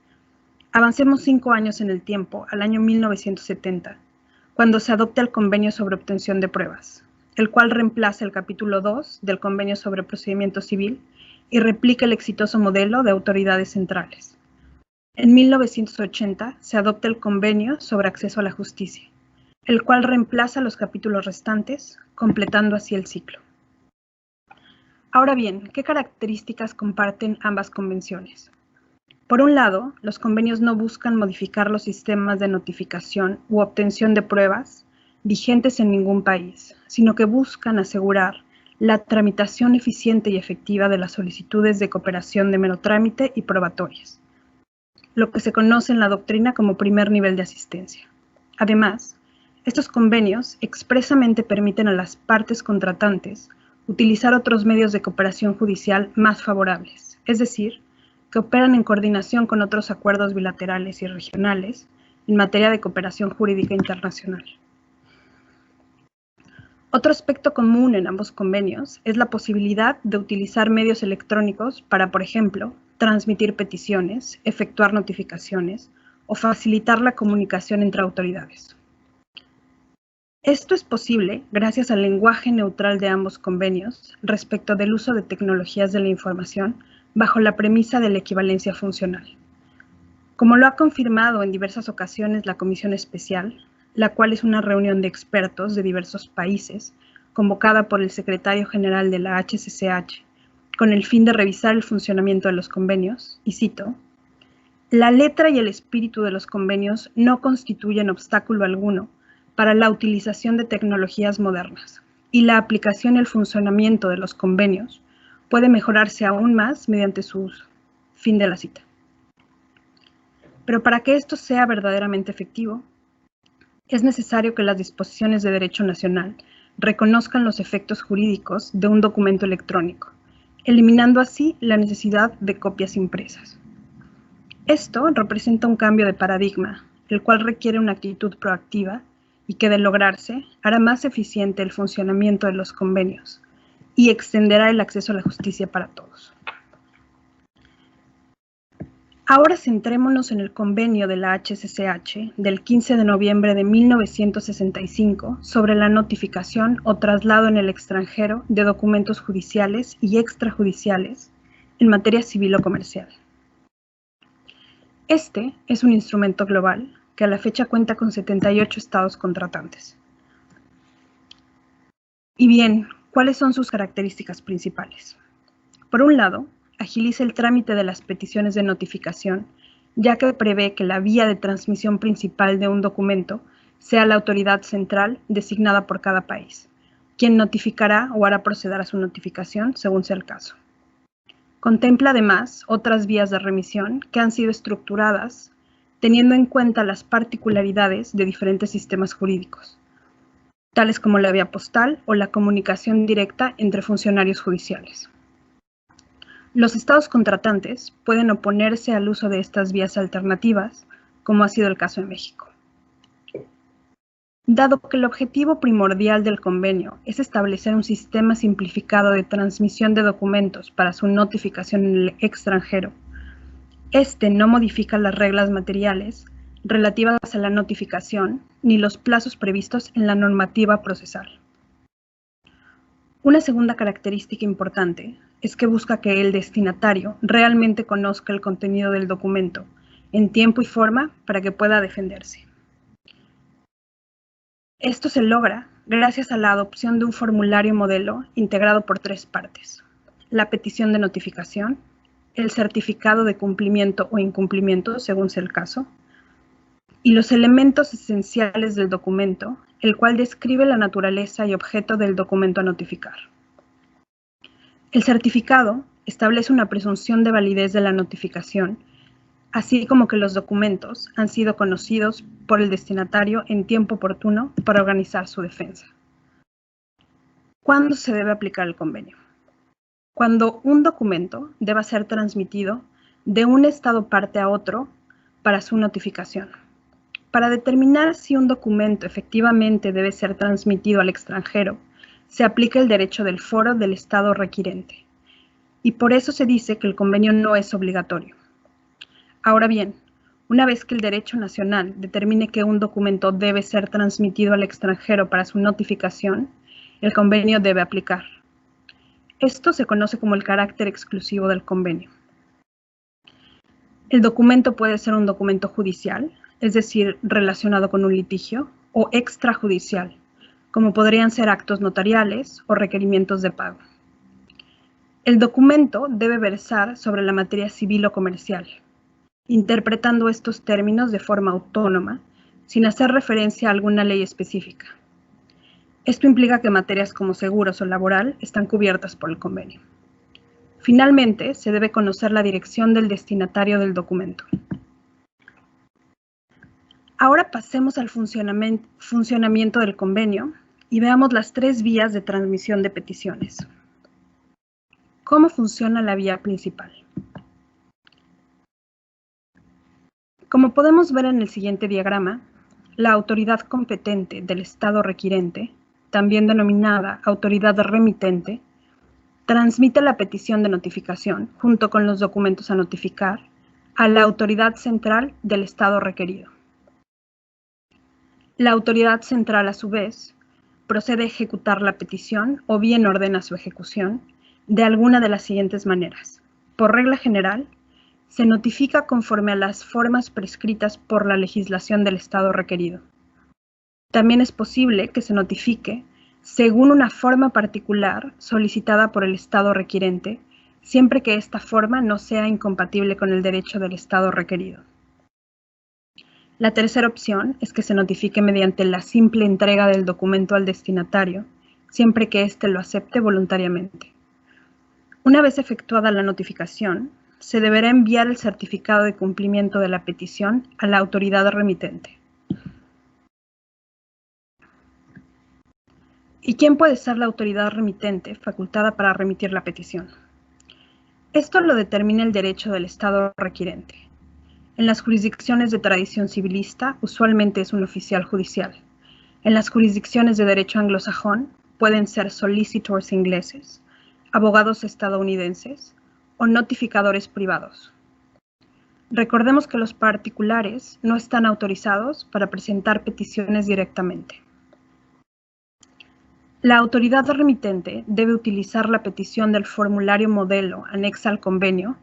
S3: Avancemos 5 años en el tiempo, al año 1970, cuando se adopta el Convenio sobre Obtención de Pruebas, el cual reemplaza el capítulo 2 del Convenio sobre Procedimiento Civil y replica el exitoso modelo de autoridades centrales. En 1980 se adopta el Convenio sobre Acceso a la Justicia, el cual reemplaza los capítulos restantes, completando así el ciclo. Ahora bien, ¿qué características comparten ambas convenciones? Por un lado, los convenios no buscan modificar los sistemas de notificación u obtención de pruebas vigentes en ningún país, sino que buscan asegurar la tramitación eficiente y efectiva de las solicitudes de cooperación de mero trámite y probatorias, lo que se conoce en la doctrina como primer nivel de asistencia. Además, estos convenios expresamente permiten a las partes contratantes utilizar otros medios de cooperación judicial más favorables, es decir, que operan en coordinación con otros acuerdos bilaterales y regionales en materia de cooperación jurídica internacional. Otro aspecto común en ambos convenios es la posibilidad de utilizar medios electrónicos para, por ejemplo, transmitir peticiones, efectuar notificaciones o facilitar la comunicación entre autoridades. Esto es posible gracias al lenguaje neutral de ambos convenios respecto del uso de tecnologías de la información bajo la premisa de la equivalencia funcional. Como lo ha confirmado en diversas ocasiones la Comisión Especial, la cual es una reunión de expertos de diversos países, convocada por el Secretario General de la HCCH, con el fin de revisar el funcionamiento de los convenios, y cito, «La letra y el espíritu de los convenios no constituyen obstáculo alguno para la utilización de tecnologías modernas, y la aplicación y el funcionamiento de los convenios puede mejorarse aún más mediante su uso». Fin de la cita. Pero para que esto sea verdaderamente efectivo, es necesario que las disposiciones de derecho nacional reconozcan los efectos jurídicos de un documento electrónico, eliminando así la necesidad de copias impresas. Esto representa un cambio de paradigma, el cual requiere una actitud proactiva y que, de lograrse, hará más eficiente el funcionamiento de los convenios y extenderá el acceso a la justicia para todos. Ahora centrémonos en el convenio de la HCCH del 15 de noviembre de 1965 sobre la notificación o traslado en el extranjero de documentos judiciales y extrajudiciales en materia civil o comercial. Este es un instrumento global que a la fecha cuenta con 78 estados contratantes. Y bien, ¿cuáles son sus características principales? Por un lado, agiliza el trámite de las peticiones de notificación, ya que prevé que la vía de transmisión principal de un documento sea la autoridad central designada por cada país, quien notificará o hará proceder a su notificación según sea el caso. Contempla además otras vías de remisión que han sido estructuradas teniendo en cuenta las particularidades de diferentes sistemas jurídicos, tales como la vía postal o la comunicación directa entre funcionarios judiciales. Los estados contratantes pueden oponerse al uso de estas vías alternativas, como ha sido el caso de México. Dado que el objetivo primordial del convenio es establecer un sistema simplificado de transmisión de documentos para su notificación en el extranjero, este no modifica las reglas materiales relativas a la notificación ni los plazos previstos en la normativa procesal. Una segunda característica importante es que busca que el destinatario realmente conozca el contenido del documento en tiempo y forma para que pueda defenderse. Esto se logra gracias a la adopción de un formulario modelo integrado por 3 partes: la petición de notificación, el certificado de cumplimiento o incumplimiento según sea el caso, y los elementos esenciales del documento, el cual describe la naturaleza y objeto del documento a notificar. El certificado establece una presunción de validez de la notificación, así como que los documentos han sido conocidos por el destinatario en tiempo oportuno para organizar su defensa. ¿Cuándo se debe aplicar el convenio? Cuando un documento deba ser transmitido de un estado parte a otro para su notificación. Para determinar si un documento efectivamente debe ser transmitido al extranjero, se aplica el derecho del foro del estado requirente, y por eso se dice que el convenio no es obligatorio. Ahora bien, una vez que el derecho nacional determine que un documento debe ser transmitido al extranjero para su notificación, el convenio debe aplicar. Esto se conoce como el carácter exclusivo del convenio. El documento puede ser un documento judicial, es decir, relacionado con un litigio, o extrajudicial, como podrían ser actos notariales o requerimientos de pago. El documento debe versar sobre la materia civil o comercial, interpretando estos términos de forma autónoma, sin hacer referencia a alguna ley específica. Esto implica que materias como seguros o laboral están cubiertas por el convenio. Finalmente, se debe conocer la dirección del destinatario del documento. Ahora pasemos al funcionamiento del convenio y veamos las 3 vías de transmisión de peticiones. ¿Cómo funciona la vía principal? Como podemos ver en el siguiente diagrama, la autoridad competente del estado requirente, también denominada autoridad remitente, transmite la petición de notificación junto con los documentos a notificar a la autoridad central del estado requerido. La autoridad central, a su vez, procede a ejecutar la petición o bien ordena su ejecución de alguna de las siguientes maneras. Por regla general, se notifica conforme a las formas prescritas por la legislación del estado requerido. También es posible que se notifique según una forma particular solicitada por el estado requirente, siempre que esta forma no sea incompatible con el derecho del estado requerido. La tercera opción es que se notifique mediante la simple entrega del documento al destinatario, siempre que éste lo acepte voluntariamente. Una vez efectuada la notificación, se deberá enviar el certificado de cumplimiento de la petición a la autoridad remitente. ¿Y quién puede ser la autoridad remitente facultada para remitir la petición? Esto lo determina el derecho del estado requirente. En las jurisdicciones de tradición civilista, usualmente es un oficial judicial. En las jurisdicciones de derecho anglosajón, pueden ser solicitors ingleses, abogados estadounidenses o notificadores privados. Recordemos que los particulares no están autorizados para presentar peticiones directamente. La autoridad remitente debe utilizar la petición del formulario modelo anexa al convenio,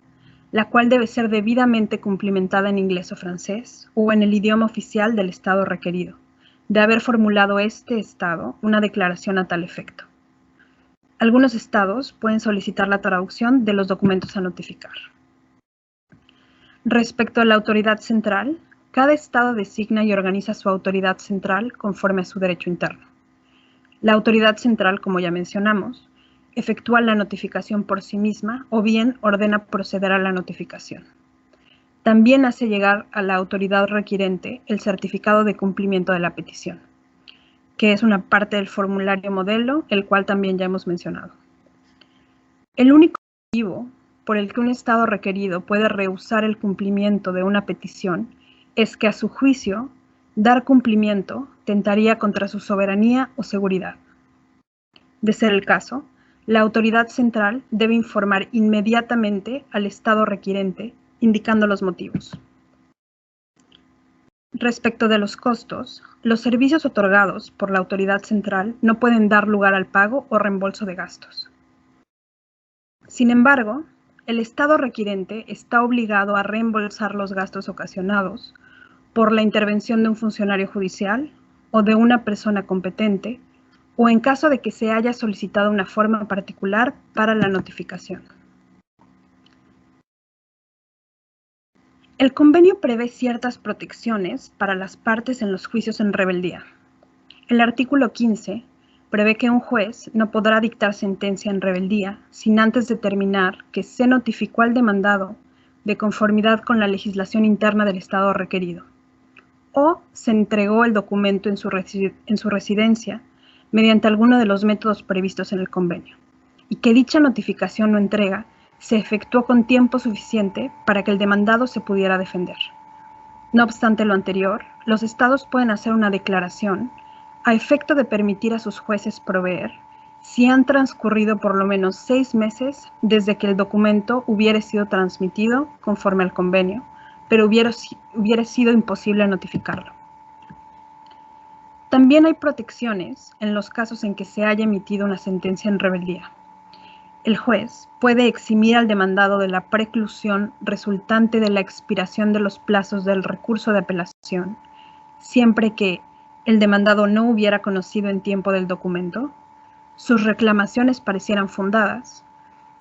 S3: la cual debe ser debidamente cumplimentada en inglés o francés o en el idioma oficial del Estado requerido, de haber formulado este Estado una declaración a tal efecto. Algunos estados pueden solicitar la traducción de los documentos a notificar. Respecto a la autoridad central, cada estado designa y organiza su autoridad central conforme a su derecho interno. La autoridad central, como ya mencionamos, efectúa la notificación por sí misma o bien ordena proceder a la notificación. También hace llegar a la autoridad requirente el certificado de cumplimiento de la petición, que es una parte del formulario modelo, el cual también ya hemos mencionado. El único motivo por el que un estado requerido puede rehusar el cumplimiento de una petición es que, a su juicio, dar cumplimiento tentaría contra su soberanía o seguridad. De ser el caso, la autoridad central debe informar inmediatamente al estado requirente, indicando los motivos. Respecto de los costos, los servicios otorgados por la autoridad central no pueden dar lugar al pago o reembolso de gastos. Sin embargo, el estado requirente está obligado a reembolsar los gastos ocasionados por la intervención de un funcionario judicial o de una persona competente, o en caso de que se haya solicitado una forma particular para la notificación. El convenio prevé ciertas protecciones para las partes en los juicios en rebeldía. El artículo 15 prevé que un juez no podrá dictar sentencia en rebeldía sin antes determinar que se notificó al demandado de conformidad con la legislación interna del estado requerido, o se entregó el documento en su residencia mediante alguno de los métodos previstos en el convenio, y que dicha notificación o entrega se efectuó con tiempo suficiente para que el demandado se pudiera defender. No obstante lo anterior, los estados pueden hacer una declaración a efecto de permitir a sus jueces proveer si han transcurrido por lo menos 6 meses desde que el documento hubiera sido transmitido conforme al convenio, pero hubiera sido imposible notificarlo. También hay protecciones en los casos en que se haya emitido una sentencia en rebeldía. El juez puede eximir al demandado de la preclusión resultante de la expiración de los plazos del recurso de apelación, siempre que el demandado no hubiera conocido en tiempo del documento, sus reclamaciones parecieran fundadas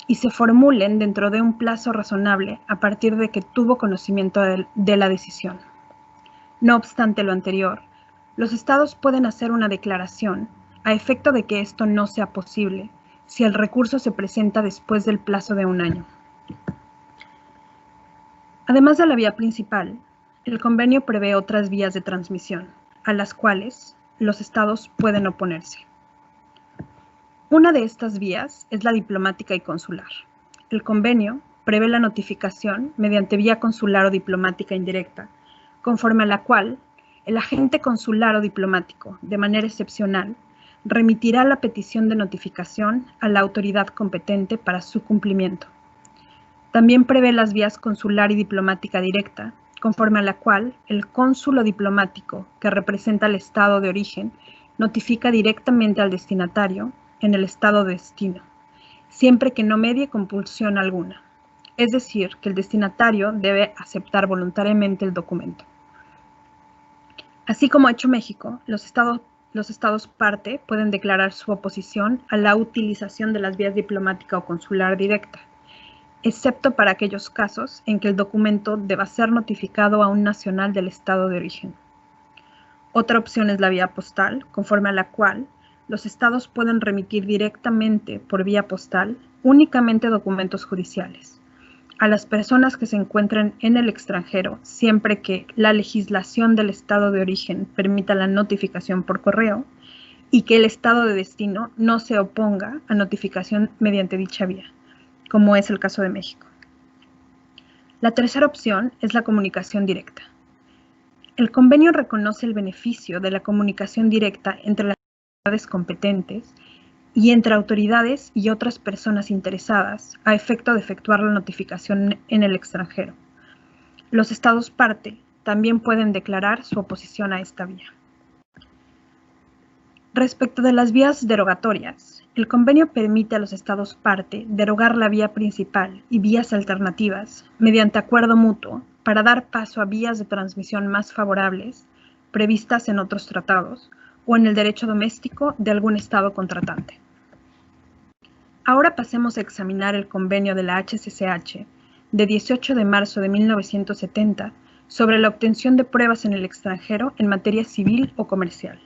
S3: y se formulen dentro de un plazo razonable a partir de que tuvo conocimiento de la decisión. No obstante lo anterior, los estados pueden hacer una declaración a efecto de que esto no sea posible si el recurso se presenta después del plazo de 1 año. Además de la vía principal, el convenio prevé otras vías de transmisión, a las cuales los estados pueden oponerse. Una de estas vías es la diplomática y consular. El convenio prevé la notificación mediante vía consular o diplomática indirecta, conforme a la cual el agente consular o diplomático, de manera excepcional, remitirá la petición de notificación a la autoridad competente para su cumplimiento. También prevé las vías consular y diplomática directa, conforme a la cual el cónsul o diplomático que representa al estado de origen notifica directamente al destinatario en el estado de destino, siempre que no medie compulsión alguna, es decir, que el destinatario debe aceptar voluntariamente el documento. Así como ha hecho México, los estados parte pueden declarar su oposición a la utilización de las vías diplomática o consular directa, excepto para aquellos casos en que el documento deba ser notificado a un nacional del estado de origen. Otra opción es la vía postal, conforme a la cual los estados pueden remitir directamente por vía postal únicamente documentos judiciales a las personas que se encuentren en el extranjero, siempre que la legislación del estado de origen permita la notificación por correo y que el estado de destino no se oponga a notificación mediante dicha vía, como es el caso de México. La tercera opción es la comunicación directa. El convenio reconoce el beneficio de la comunicación directa entre las autoridades competentes y entre autoridades y otras personas interesadas a efecto de efectuar la notificación en el extranjero. Los estados parte también pueden declarar su oposición a esta vía. Respecto de las vías derogatorias, el convenio permite a los estados parte derogar la vía principal y vías alternativas mediante acuerdo mutuo para dar paso a vías de transmisión más favorables previstas en otros tratados o en el derecho doméstico de algún estado contratante. Ahora pasemos a examinar el convenio de la HCCH de 18 de marzo de 1970 sobre la obtención de pruebas en el extranjero en materia civil o comercial.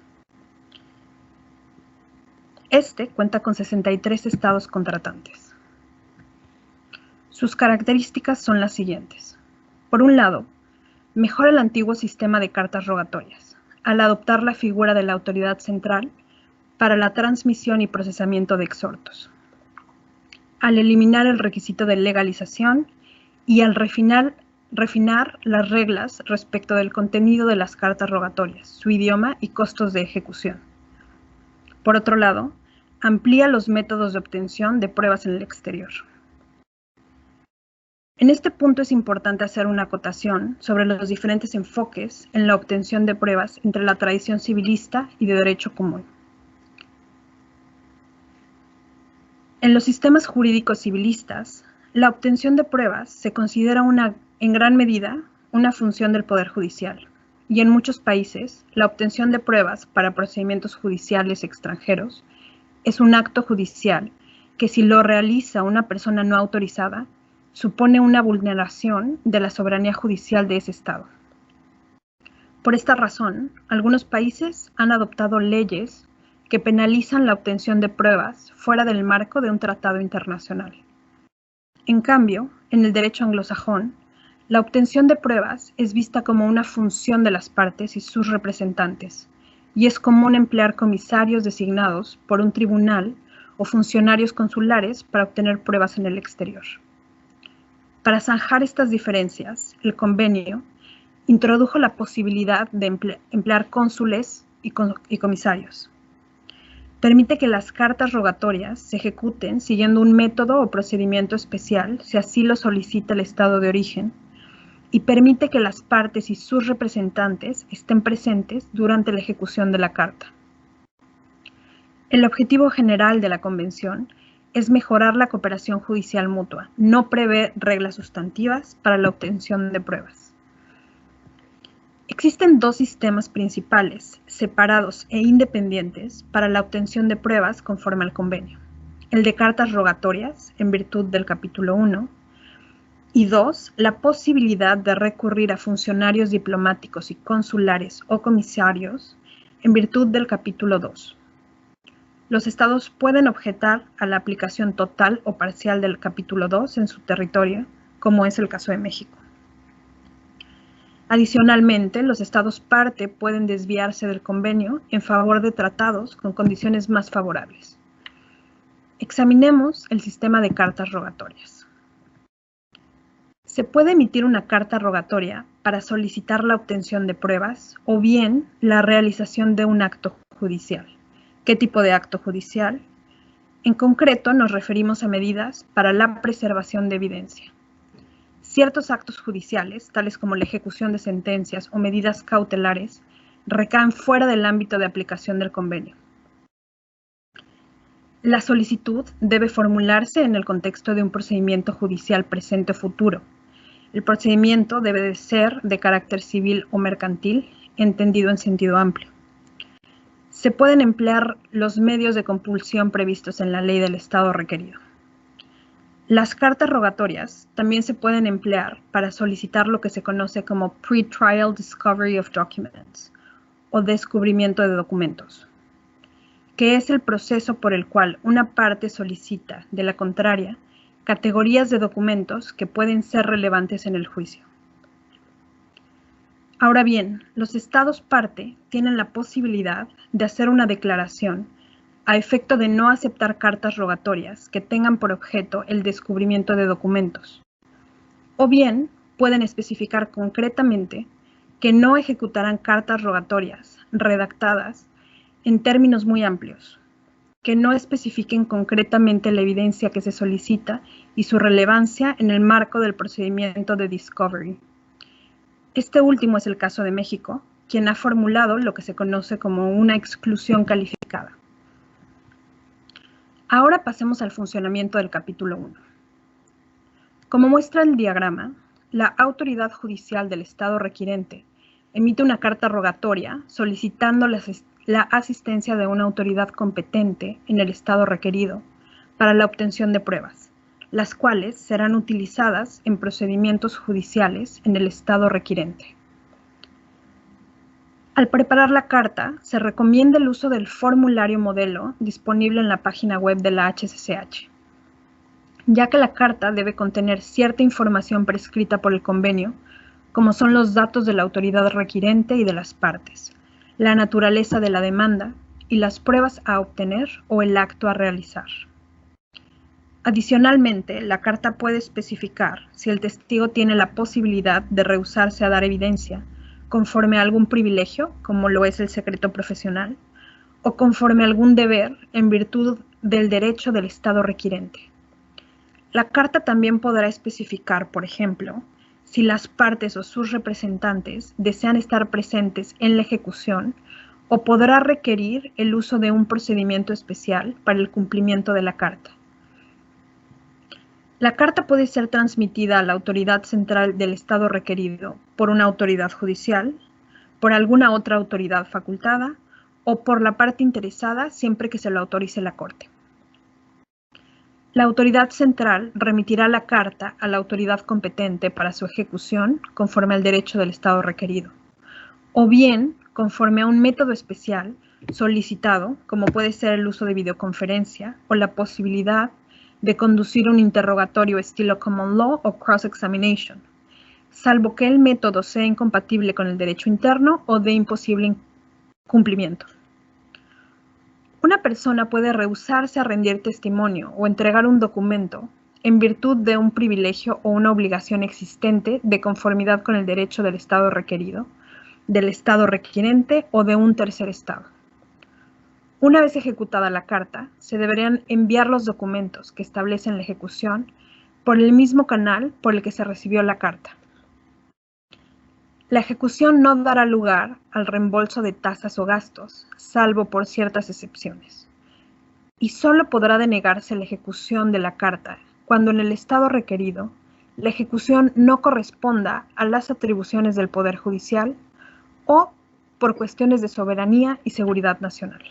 S3: Este cuenta con 63 estados contratantes. Sus características son las siguientes. Por un lado, mejora el antiguo sistema de cartas rogatorias, al adoptar la figura de la autoridad central para la transmisión y procesamiento de exhortos, al eliminar el requisito de legalización y al refinar las reglas respecto del contenido de las cartas rogatorias, su idioma y costos de ejecución. Por otro lado, amplía los métodos de obtención de pruebas en el exterior. En este punto es importante hacer una acotación sobre los diferentes enfoques en la obtención de pruebas entre la tradición civilista y de derecho común. En los sistemas jurídicos civilistas, la obtención de pruebas se considera en gran medida una función del Poder Judicial, y en muchos países, la obtención de pruebas para procedimientos judiciales extranjeros es un acto judicial que, si lo realiza una persona no autorizada, supone una vulneración de la soberanía judicial de ese Estado. Por esta razón, algunos países han adoptado leyes que penalizan la obtención de pruebas fuera del marco de un tratado internacional. En cambio, en el derecho anglosajón, la obtención de pruebas es vista como una función de las partes y sus representantes, y es común emplear comisarios designados por un tribunal o funcionarios consulares para obtener pruebas en el exterior. Para zanjar estas diferencias, el convenio introdujo la posibilidad de emplear cónsules y comisarios. Permite que las cartas rogatorias se ejecuten siguiendo un método o procedimiento especial, si así lo solicita el Estado de origen, y permite que las partes y sus representantes estén presentes durante la ejecución de la carta. El objetivo general de la Convención es mejorar la cooperación judicial mutua, no prevé reglas sustantivas para la obtención de pruebas. Existen dos sistemas principales, separados e independientes, para la obtención de pruebas conforme al convenio. El de cartas rogatorias, en virtud del capítulo 1, y 2, la posibilidad de recurrir a funcionarios diplomáticos y consulares o comisarios, en virtud del capítulo 2. Los estados pueden objetar a la aplicación total o parcial del capítulo 2 en su territorio, como es el caso de México. Adicionalmente, los estados parte pueden desviarse del convenio en favor de tratados con condiciones más favorables. Examinemos el sistema de cartas rogatorias. Se puede emitir una carta rogatoria para solicitar la obtención de pruebas o bien la realización de un acto judicial. ¿Qué tipo de acto judicial? En concreto, nos referimos a medidas para la preservación de evidencia. Ciertos actos judiciales, tales como la ejecución de sentencias o medidas cautelares, recaen fuera del ámbito de aplicación del convenio. La solicitud debe formularse en el contexto de un procedimiento judicial presente o futuro. El procedimiento debe de ser de carácter civil o mercantil, entendido en sentido amplio. Se pueden emplear los medios de compulsión previstos en la ley del Estado requerido. Las cartas rogatorias también se pueden emplear para solicitar lo que se conoce como Pre-Trial Discovery of Documents, o descubrimiento de documentos, que es el proceso por el cual una parte solicita, de la contraria, categorías de documentos que pueden ser relevantes en el juicio. Ahora bien, los estados parte tienen la posibilidad de hacer una declaración a efecto de no aceptar cartas rogatorias que tengan por objeto el descubrimiento de documentos, o bien pueden especificar concretamente que no ejecutarán cartas rogatorias redactadas en términos muy amplios, que no especifiquen concretamente la evidencia que se solicita y su relevancia en el marco del procedimiento de discovery, Este último es el caso de México, quien ha formulado lo que se conoce como una exclusión calificada. Ahora pasemos al funcionamiento del capítulo 1. Como muestra el diagrama, la autoridad judicial del Estado requirente emite una carta rogatoria solicitando la asistencia de una autoridad competente en el Estado requerido para la obtención de pruebas, las cuales serán utilizadas en procedimientos judiciales en el Estado requirente. Al preparar la carta, se recomienda el uso del formulario modelo disponible en la página web de la HCCH, ya que la carta debe contener cierta información prescrita por el convenio, como son los datos de la autoridad requirente y de las partes, la naturaleza de la demanda y las pruebas a obtener o el acto a realizar. Adicionalmente, la carta puede especificar si el testigo tiene la posibilidad de rehusarse a dar evidencia conforme a algún privilegio, como lo es el secreto profesional, o conforme a algún deber en virtud del derecho del Estado requirente. La carta también podrá especificar, por ejemplo, si las partes o sus representantes desean estar presentes en la ejecución, o podrá requerir el uso de un procedimiento especial para el cumplimiento de la carta. La carta puede ser transmitida a la autoridad central del Estado requerido por una autoridad judicial, por alguna otra autoridad facultada o por la parte interesada siempre que se lo autorice la Corte. La autoridad central remitirá la carta a la autoridad competente para su ejecución conforme al derecho del Estado requerido, o bien conforme a un método especial solicitado, como puede ser el uso de videoconferencia o la posibilidad de conducir un interrogatorio estilo common law o cross-examination, salvo que el método sea incompatible con el derecho interno o de imposible cumplimiento. Una persona puede rehusarse a rendir testimonio o entregar un documento en virtud de un privilegio o una obligación existente de conformidad con el derecho del Estado requerido, del Estado requirente o de un tercer Estado. Una vez ejecutada la carta, se deberían enviar los documentos que establecen la ejecución por el mismo canal por el que se recibió la carta. La ejecución no dará lugar al reembolso de tasas o gastos, salvo por ciertas excepciones, y solo podrá denegarse la ejecución de la carta cuando en el Estado requerido la ejecución no corresponda a las atribuciones del Poder Judicial o por cuestiones de soberanía y seguridad nacional.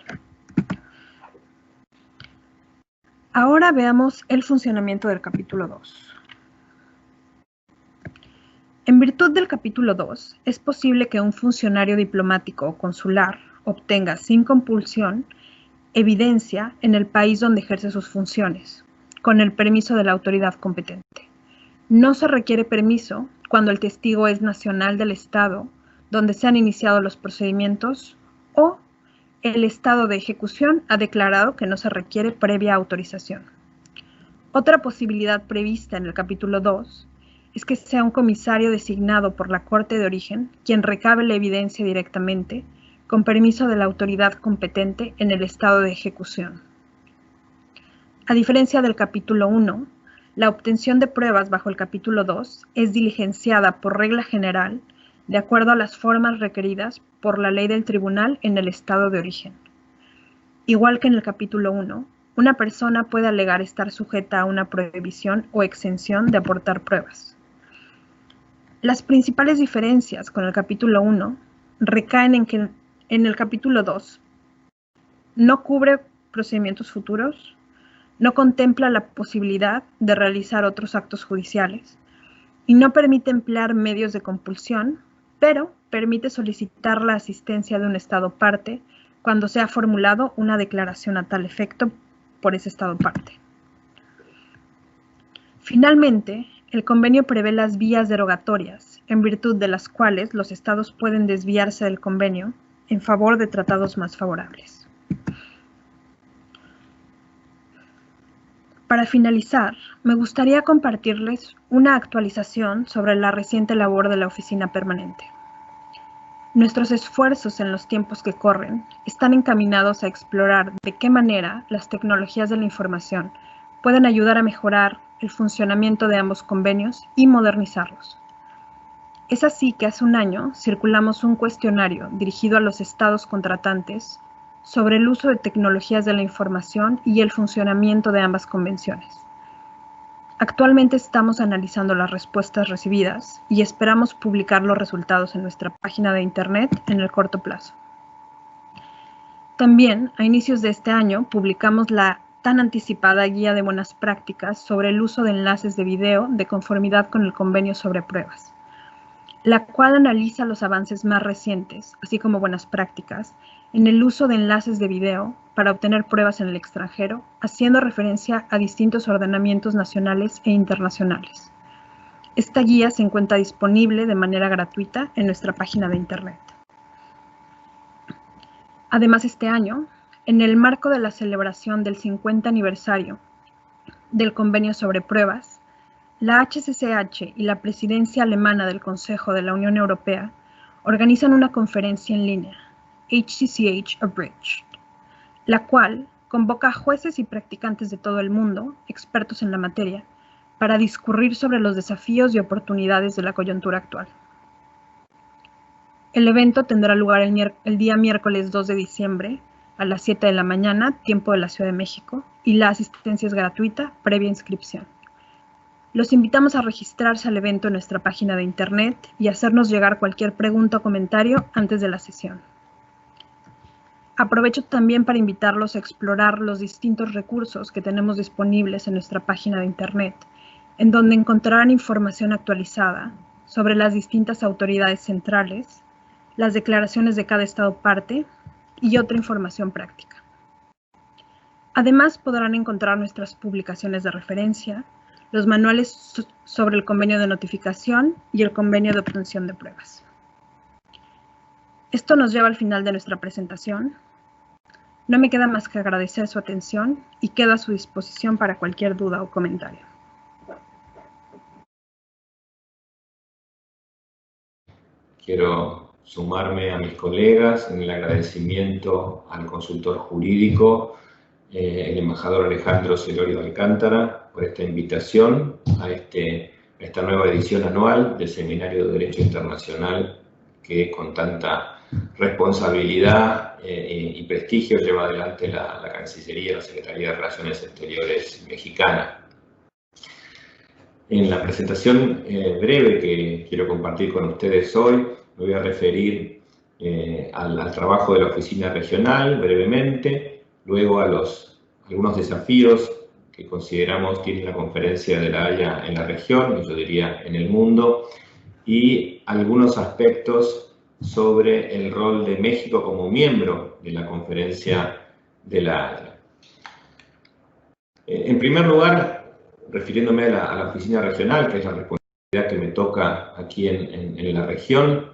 S3: Ahora veamos el funcionamiento del capítulo 2. En virtud del capítulo 2, es posible que un funcionario diplomático o consular obtenga sin compulsión evidencia en el país donde ejerce sus funciones, con el permiso de la autoridad competente. No se requiere permiso cuando el testigo es nacional del Estado donde se han iniciado los procedimientos o el Estado de ejecución ha declarado que no se requiere previa autorización. Otra posibilidad prevista en el capítulo 2 es que sea un comisario designado por la Corte de Origen quien recabe la evidencia directamente con permiso de la autoridad competente en el Estado de ejecución. A diferencia del capítulo 1, la obtención de pruebas bajo el capítulo 2 es diligenciada por regla general de acuerdo a las formas requeridas por la ley del tribunal en el Estado de origen. Igual que en el capítulo 1, una persona puede alegar estar sujeta a una prohibición o exención de aportar pruebas. Las principales diferencias con el capítulo 1 recaen en que en el capítulo 2 no cubre procedimientos futuros, no contempla la posibilidad de realizar otros actos judiciales y no permite emplear medios de compulsión, pero permite solicitar la asistencia de un Estado parte cuando se ha formulado una declaración a tal efecto por ese Estado parte. Finalmente, el convenio prevé las vías derogatorias, en virtud de las cuales los Estados pueden desviarse del convenio en favor de tratados más favorables. Para finalizar, me gustaría compartirles una actualización sobre la reciente labor de la Oficina Permanente. Nuestros esfuerzos en los tiempos que corren están encaminados a explorar de qué manera las tecnologías de la información pueden ayudar a mejorar el funcionamiento de ambos convenios y modernizarlos. Es así que hace un año circulamos un cuestionario dirigido a los estados contratantes sobre el uso de tecnologías de la información y el funcionamiento de ambas convenciones. Actualmente estamos analizando las respuestas recibidas y esperamos publicar los resultados en nuestra página de internet en el corto plazo. También, a inicios de este año, publicamos la tan anticipada Guía de Buenas Prácticas sobre el uso de enlaces de video de conformidad con el Convenio sobre Pruebas, la cual analiza los avances más recientes, así como buenas prácticas, en el uso de enlaces de video para obtener pruebas en el extranjero, haciendo referencia a distintos ordenamientos nacionales e internacionales. Esta guía se encuentra disponible de manera gratuita en nuestra página de internet. Además, este año, en el marco de la celebración del 50 aniversario del Convenio sobre Pruebas, la HCCH y la Presidencia Alemana del Consejo de la Unión Europea organizan una conferencia en línea, HCCH Abridged, la cual convoca a jueces y practicantes de todo el mundo, expertos en la materia, para discurrir sobre los desafíos y oportunidades de la coyuntura actual. El evento tendrá lugar el día miércoles 2 de diciembre a las 7 de la mañana, tiempo de la Ciudad de México, y la asistencia es gratuita, previa inscripción. Los invitamos a registrarse al evento en nuestra página de internet y hacernos llegar cualquier pregunta o comentario antes de la sesión. Aprovecho también para invitarlos a explorar los distintos recursos que tenemos disponibles en nuestra página de internet, en donde encontrarán información actualizada sobre las distintas autoridades centrales, las declaraciones de cada estado parte y otra información práctica. Además, podrán encontrar nuestras publicaciones de referencia, los manuales sobre el convenio de notificación y el convenio de obtención de pruebas. Esto nos lleva al final de nuestra presentación. No me queda más que agradecer su atención y quedo a su disposición para cualquier duda o comentario.
S4: Quiero sumarme a mis colegas en el agradecimiento al consultor jurídico, el embajador Alejandro Celorio Alcántara, por esta invitación a esta nueva edición anual del Seminario de Derecho Internacional que con tanta responsabilidad y prestigio lleva adelante la Cancillería, la Secretaría de Relaciones Exteriores mexicana. En la presentación breve que quiero compartir con ustedes hoy, me voy a referir al trabajo de la oficina regional brevemente, luego a algunos desafíos que consideramos tiene la Conferencia de La Haya en la región, y yo diría en el mundo, y algunos aspectos sobre el rol de México como miembro de la Conferencia de La Haya. En primer lugar, refiriéndome a la oficina regional, que es la responsabilidad que me toca aquí en la región,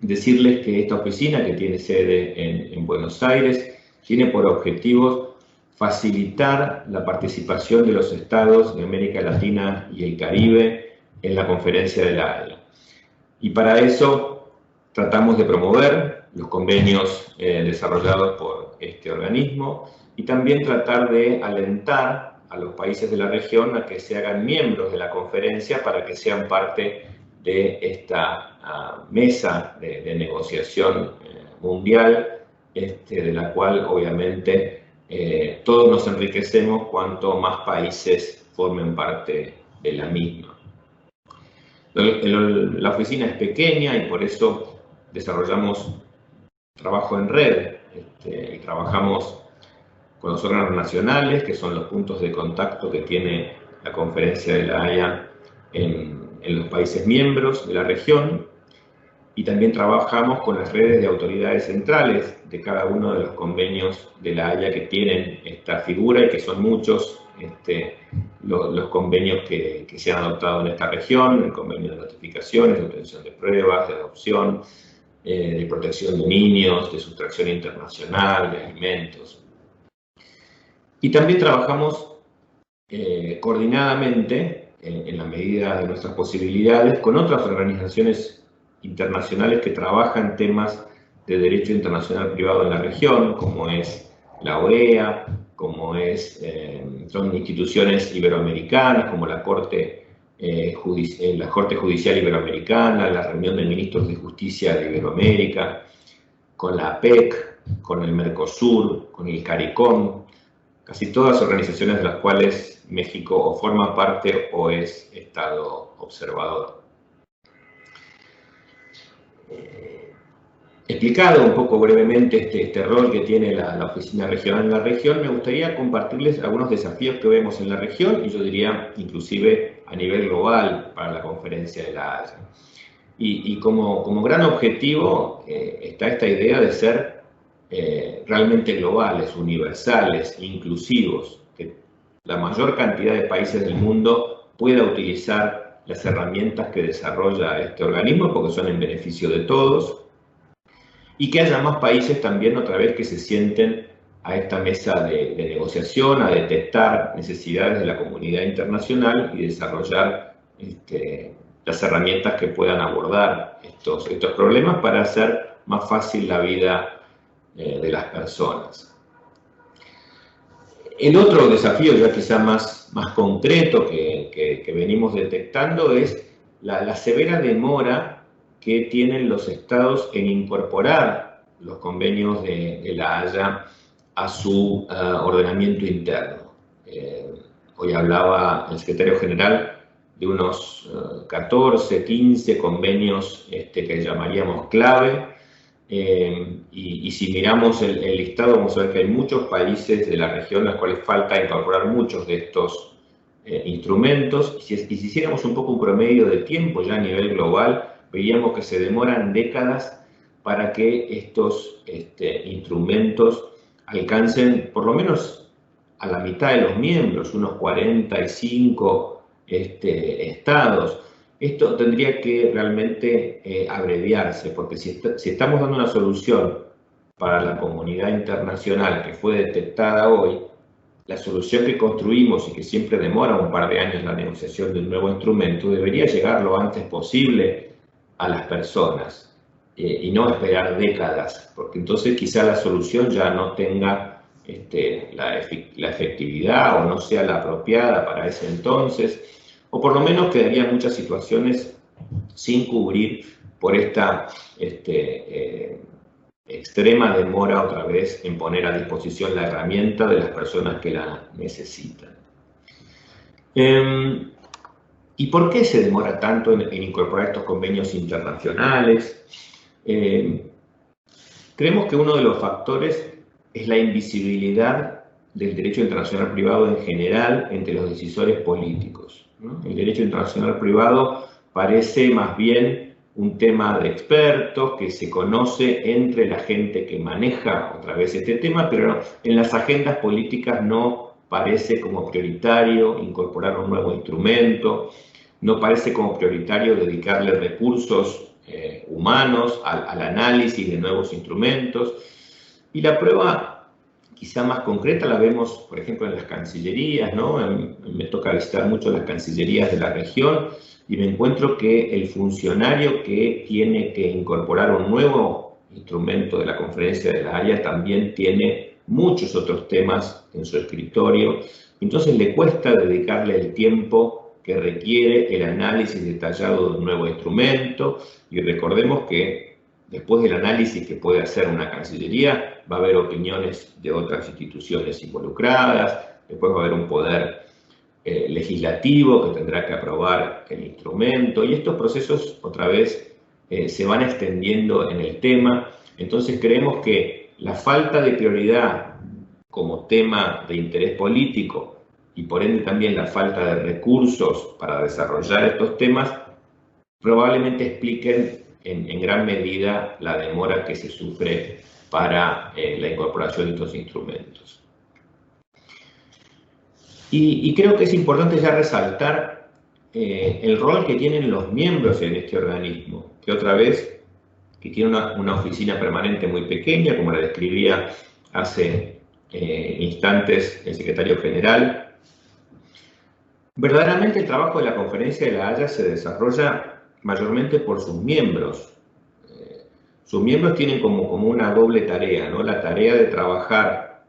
S4: decirles que esta oficina, que tiene sede en Buenos Aires, tiene por objetivos facilitar la participación de los estados de América Latina y el Caribe en la Conferencia de La Haya. Y para eso tratamos de promover los convenios desarrollados por este organismo y también tratar de alentar a los países de la región a que se hagan miembros de la conferencia para que sean parte de esta mesa de negociación mundial, de la cual obviamente todos nos enriquecemos cuanto más países formen parte de la misma. La oficina es pequeña y por eso desarrollamos trabajo en red. Y trabajamos con los órganos nacionales, que son los puntos de contacto que tiene la Conferencia de La Haya en los países miembros de la región, y también trabajamos con las redes de autoridades centrales de cada uno de los convenios de La Haya que tienen esta figura, y que son muchos los convenios que se han adoptado en esta región: el convenio de notificaciones, de obtención de pruebas, de adopción, de protección de niños, de sustracción internacional, de alimentos. Y también trabajamos coordinadamente, en la medida de nuestras posibilidades, con otras organizaciones internacionales que trabajan temas de derecho internacional privado en la región, como es la OEA, como son instituciones iberoamericanas, como la Corte la Corte Judicial Iberoamericana, la reunión de ministros de justicia de Iberoamérica, con la APEC, con el Mercosur, con el CARICOM, casi todas organizaciones de las cuales México o forma parte o es Estado observador. Explicado un poco brevemente este rol que tiene la oficina regional en la región, me gustaría compartirles algunos desafíos que vemos en la región y yo diría inclusive a nivel global para la conferencia de La Haya. Y como gran objetivo está esta idea de ser realmente globales, universales, inclusivos, que la mayor cantidad de países del mundo pueda utilizar las herramientas que desarrolla este organismo porque son en beneficio de todos, y que haya más países también otra vez que se sienten a esta mesa de negociación, a detectar necesidades de la comunidad internacional y desarrollar las herramientas que puedan abordar estos problemas para hacer más fácil la vida de las personas. El otro desafío, ya quizá más concreto que venimos detectando, es la severa demora que tienen los estados en incorporar los convenios de La Haya a su ordenamiento interno. Hoy hablaba el secretario general de unos 14, 15 convenios que llamaríamos clave, y si miramos el listado vamos a ver que hay muchos países de la región a los cuales falta incorporar muchos de estos instrumentos, y si hiciéramos un poco un promedio de tiempo ya a nivel global, veíamos que se demoran décadas para que estos instrumentos alcancen por lo menos a la mitad de los miembros, unos 45 estados. Esto tendría que realmente abreviarse, porque si estamos dando una solución para la comunidad internacional que fue detectada hoy, la solución que construimos y que siempre demora un par de años la negociación de un nuevo instrumento debería llegar lo antes posible a las personas y no esperar décadas, porque entonces quizá la solución ya no tenga la efectividad o no sea la apropiada para ese entonces, o por lo menos quedarían muchas situaciones sin cubrir por esta extrema demora otra vez en poner a disposición la herramienta de las personas que la necesitan. ¿Y por qué se demora tanto en incorporar estos convenios internacionales? Creemos que uno de los factores es la invisibilidad del derecho internacional privado en general entre los decisores políticos, ¿no? El derecho internacional privado parece más bien un tema de expertos que se conoce entre la gente que maneja otra vez este tema, pero en las agendas políticas no parece como prioritario incorporar un nuevo instrumento, no parece como prioritario dedicarle recursos humanos al análisis de nuevos instrumentos. Y la prueba quizá más concreta la vemos, por ejemplo, en las cancillerías, ¿no? Me toca visitar mucho las cancillerías de la región y me encuentro que el funcionario que tiene que incorporar un nuevo instrumento de la Conferencia de La Haya también tiene muchos otros temas en su escritorio, entonces le cuesta dedicarle el tiempo que requiere el análisis detallado de un nuevo instrumento, y recordemos que después del análisis que puede hacer una cancillería va a haber opiniones de otras instituciones involucradas, después va a haber un poder legislativo que tendrá que aprobar el instrumento, y estos procesos otra vez se van extendiendo en el tema. Entonces creemos que la falta de prioridad como tema de interés político y por ende también la falta de recursos para desarrollar estos temas probablemente expliquen en gran medida la demora que se sufre para la incorporación de estos instrumentos. Y creo que es importante ya resaltar el rol que tienen los miembros en este organismo, que otra vez que tiene una oficina permanente muy pequeña, como la describía hace instantes el secretario general. Verdaderamente el trabajo de la Conferencia de La Haya se desarrolla mayormente por sus miembros. Sus miembros tienen como una doble tarea, ¿no? La tarea de trabajar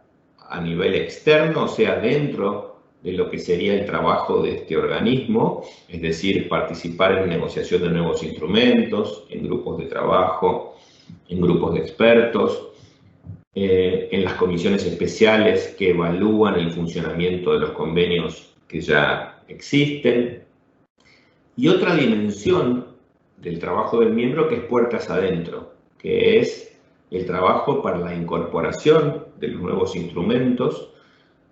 S4: a nivel externo, o sea, dentro de lo que sería el trabajo de este organismo, es decir, participar en negociación de nuevos instrumentos, en grupos de trabajo, en grupos de expertos, en las comisiones especiales que evalúan el funcionamiento de los convenios que ya existen. Y otra dimensión del trabajo del miembro que es puertas adentro, que es el trabajo para la incorporación de los nuevos instrumentos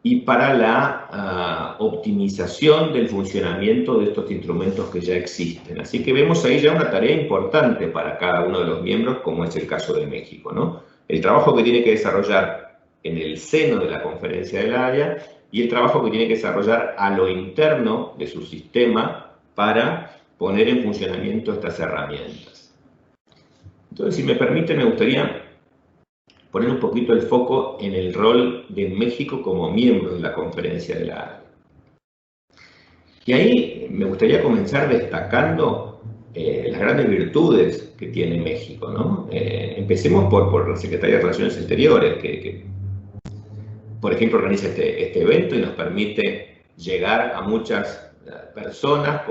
S4: y para la optimización del funcionamiento de estos instrumentos que ya existen. Así que vemos ahí ya una tarea importante para cada uno de los miembros, como es el caso de México, ¿no? El trabajo que tiene que desarrollar en el seno de la Conferencia de La Haya y el trabajo que tiene que desarrollar a lo interno de su sistema para poner en funcionamiento estas herramientas. Entonces, si me permite, me gustaría poner un poquito el foco en el rol de México como miembro de la Conferencia de La Haya. Y ahí me gustaría comenzar destacando las grandes virtudes que tiene México, ¿no? Empecemos por la Secretaría de Relaciones Exteriores, que por ejemplo, organiza este evento y nos permite llegar a muchas personas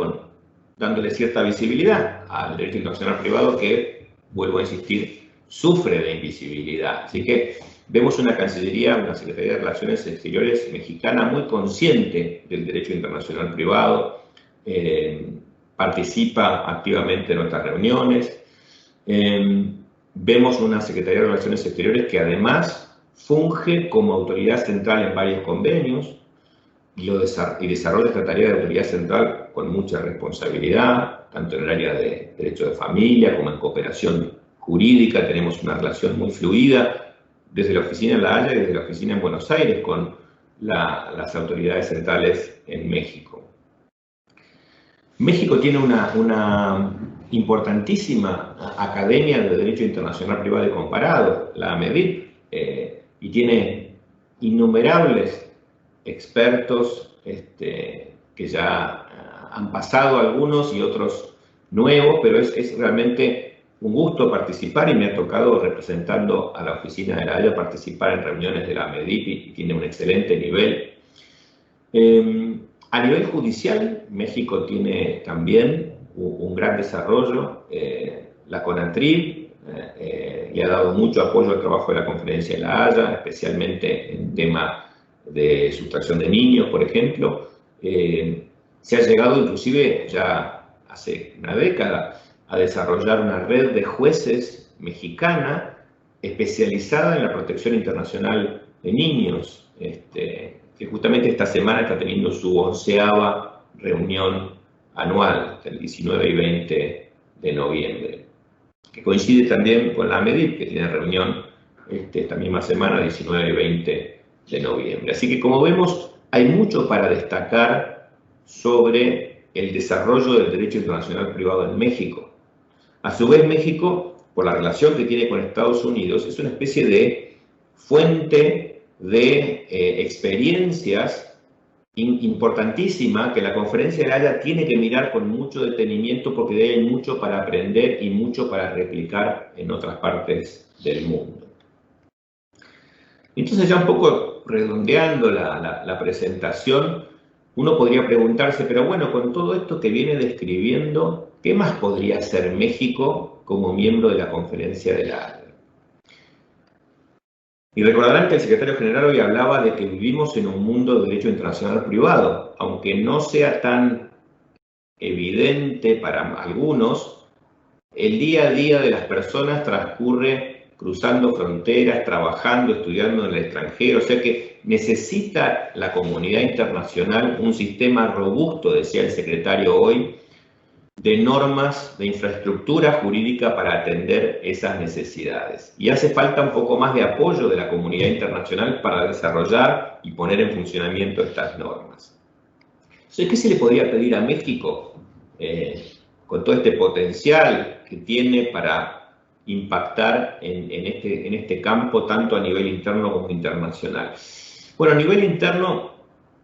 S4: dándole cierta visibilidad al derecho internacional privado que, vuelvo a insistir, sufre de invisibilidad. Así que vemos una Cancillería, una Secretaría de Relaciones Exteriores mexicana muy consciente del derecho internacional privado, participa activamente en nuestras reuniones. Vemos una Secretaría de Relaciones Exteriores que además funge como autoridad central en varios convenios y desarrolla esta tarea de autoridad central con mucha responsabilidad, tanto en el área de derecho de familia como en cooperación jurídica. Tenemos una relación muy fluida desde la oficina en La Haya y desde la oficina en Buenos Aires con las autoridades centrales en México. México tiene una importantísima Academia de Derecho Internacional Privado y Comparado, la AMEDIP, y tiene innumerables expertos que ya han pasado algunos y otros nuevos, pero es realmente un gusto participar y me ha tocado, representando a la oficina de La Haya, participar en reuniones de la AMEDIP y tiene un excelente nivel. A nivel judicial, México tiene también un gran desarrollo. La CONATRIB le ha dado mucho apoyo al trabajo de la Conferencia de La Haya, especialmente en tema de sustracción de niños, por ejemplo. Se ha llegado inclusive ya hace una década a desarrollar una red de jueces mexicana especializada en la protección internacional de niños, que justamente esta semana está teniendo su 11ª reunión anual, el 19 y 20 de noviembre, que coincide también con la AMEDIP, que tiene reunión esta misma semana, 19 y 20 de noviembre. Así que, como vemos, hay mucho para destacar sobre el desarrollo del derecho internacional privado en México. A su vez, México, por la relación que tiene con Estados Unidos, es una especie de fuente de experiencias importantísima que la Conferencia de La Haya tiene que mirar con mucho detenimiento, porque de ahí hay mucho para aprender y mucho para replicar en otras partes del mundo. Entonces, ya un poco redondeando la presentación, uno podría preguntarse, pero bueno, con todo esto que viene describiendo, ¿qué más podría hacer México como miembro de la Conferencia de La Haya? Y recordarán que el secretario general hoy hablaba de que vivimos en un mundo de derecho internacional privado, aunque no sea tan evidente para algunos, el día a día de las personas transcurre cruzando fronteras, trabajando, estudiando en el extranjero, o sea que necesita la comunidad internacional un sistema robusto, decía el secretario hoy, de normas, de infraestructura jurídica para atender esas necesidades. Y hace falta un poco más de apoyo de la comunidad internacional para desarrollar y poner en funcionamiento estas normas. Entonces, ¿qué se le podría pedir a México con todo este potencial que tiene para impactar en este campo, tanto a nivel interno como internacional? Bueno, a nivel interno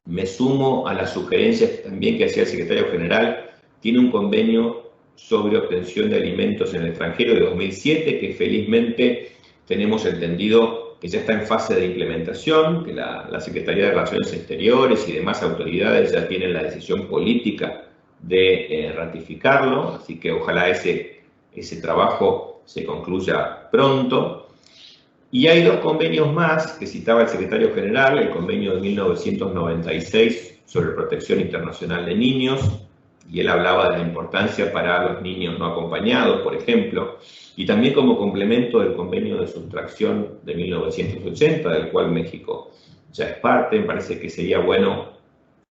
S4: me sumo a las sugerencias también que hacía el secretario general. Tiene un convenio sobre obtención de alimentos en el extranjero de 2007, que felizmente tenemos entendido que ya está en fase de implementación, que la Secretaría de Relaciones Exteriores y demás autoridades ya tienen la decisión política de ratificarlo, así que ojalá ese trabajo se concluya pronto. Y hay dos convenios más que citaba el secretario general, el convenio de 1996 sobre protección internacional de niños, y él hablaba de la importancia para los niños no acompañados, por ejemplo, y también como complemento del convenio de sustracción de 1980, del cual México ya es parte. Me parece que sería bueno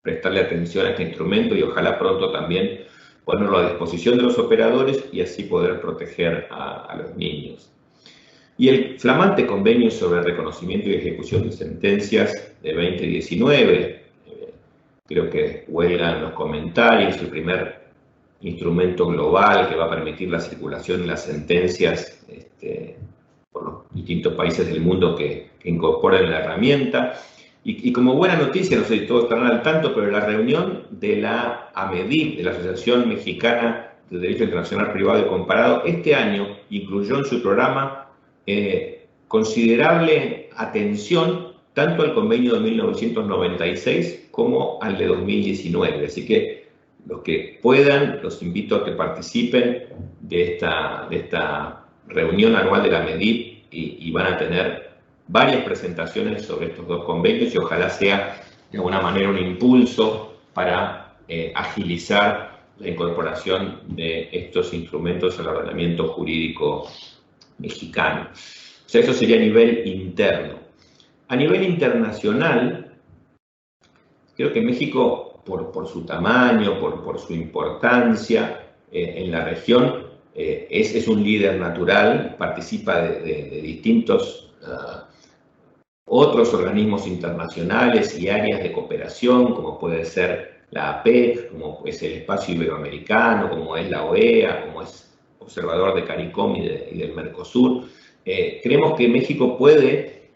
S4: prestarle atención a este instrumento y ojalá pronto también ponerlo a disposición de los operadores y así poder proteger a los niños. Y el flamante convenio sobre reconocimiento y ejecución de sentencias de 2019, creo que huelgan los comentarios, el primer instrumento global que va a permitir la circulación de las sentencias por los distintos países del mundo que incorporen la herramienta. Y como buena noticia, no sé si todos están al tanto, pero la reunión de la AMEDIP, de la Asociación Mexicana de Derecho Internacional Privado y Comparado, este año incluyó en su programa considerable atención tanto al convenio de 1996 como al de 2019. Así que los que puedan, los invito a que participen de esta reunión anual de la AMEDIP y van a tener varias presentaciones sobre estos dos convenios y ojalá sea de alguna manera un impulso para agilizar la incorporación de estos instrumentos al ordenamiento jurídico mexicano. O sea, eso sería a nivel interno. A nivel internacional, creo que México, por su tamaño, por su importancia en la región, es un líder natural, participa de distintos otros organismos internacionales y áreas de cooperación, como puede ser la APEC, como es el Espacio Iberoamericano, como es la OEA, como es observador de CARICOM y del Mercosur. Creemos que México puede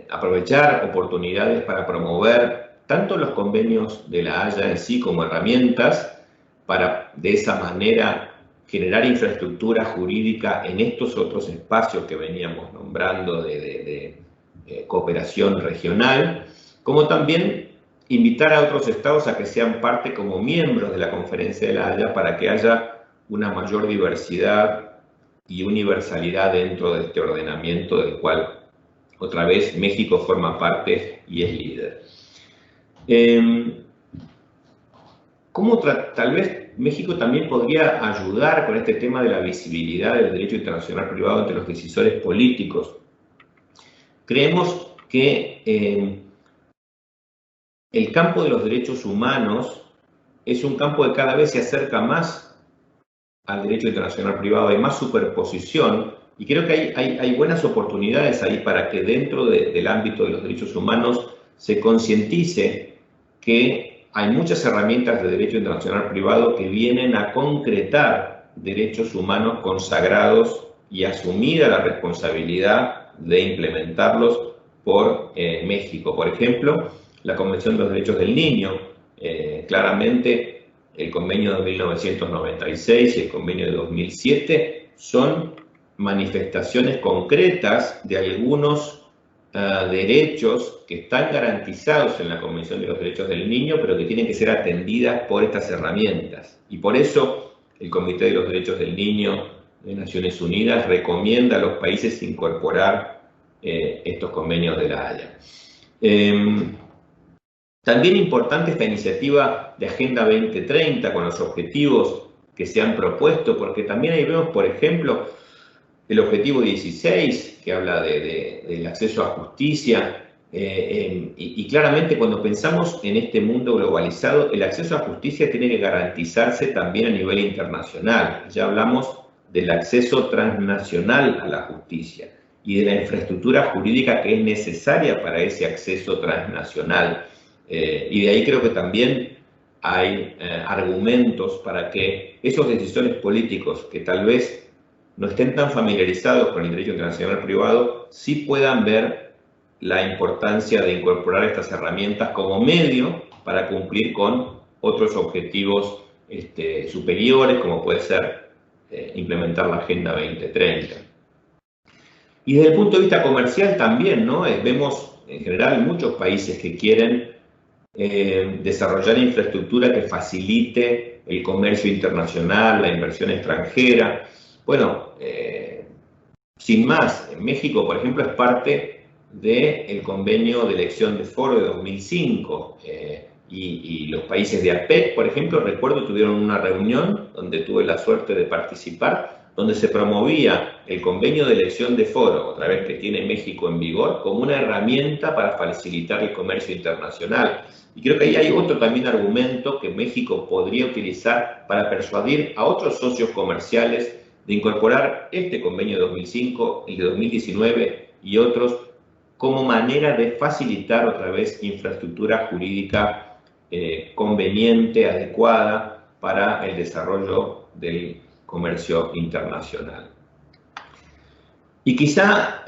S4: aprovechar oportunidades para promover tanto los convenios de la Haya en sí como herramientas para de esa manera generar infraestructura jurídica en estos otros espacios que veníamos nombrando de cooperación regional, como también invitar a otros estados a que sean parte como miembros de la Conferencia de la Haya para que haya una mayor diversidad y universalidad dentro de este ordenamiento del cual, otra vez, México forma parte y es líder. Tal vez México también podría ayudar con este tema de la visibilidad del derecho internacional privado entre los decisores políticos? Creemos que el campo de los derechos humanos es un campo que cada vez se acerca más al derecho internacional privado, hay más superposición, y creo que hay buenas oportunidades ahí para que dentro del ámbito de los derechos humanos se concientice que hay muchas herramientas de derecho internacional privado que vienen a concretar derechos humanos consagrados y asumida la responsabilidad de implementarlos por México. Por ejemplo, la Convención de los Derechos del Niño, claramente el convenio de 1996 y el convenio de 2007 son manifestaciones concretas de algunos derechos que están garantizados en la Convención de los Derechos del Niño, pero que tienen que ser atendidas por estas herramientas. Y por eso el Comité de los Derechos del Niño de Naciones Unidas recomienda a los países incorporar estos convenios de la Haya. También importante esta iniciativa de Agenda 2030 con los objetivos que se han propuesto, porque también ahí vemos, por ejemplo, el objetivo 16, que habla del acceso a justicia, y claramente cuando pensamos en este mundo globalizado, el acceso a justicia tiene que garantizarse también a nivel internacional. Ya hablamos del acceso transnacional a la justicia y de la infraestructura jurídica que es necesaria para ese acceso transnacional. Y de ahí creo que también hay argumentos para que esos decisores políticos que tal vez no estén tan familiarizados con el derecho internacional privado sí puedan ver la importancia de incorporar estas herramientas como medio para cumplir con otros objetivos superiores, como puede ser implementar la Agenda 2030. Y desde el punto de vista comercial también, ¿no? Vemos en general muchos países que quieren desarrollar infraestructura que facilite el comercio internacional, la inversión extranjera. Bueno, sin más, en México, por ejemplo, es parte del convenio de elección de foro de 2005 y los países de APEC, por ejemplo, recuerdo tuvieron una reunión donde tuve la suerte de participar, donde se promovía el convenio de elección de foro, otra vez que tiene México en vigor, como una herramienta para facilitar el comercio internacional. Y creo que ahí hay otro también argumento que México podría utilizar para persuadir a otros socios comerciales de incorporar este convenio de 2005, el de 2019 y otros como manera de facilitar otra vez infraestructura jurídica conveniente, adecuada para el desarrollo del comercio internacional. Y quizá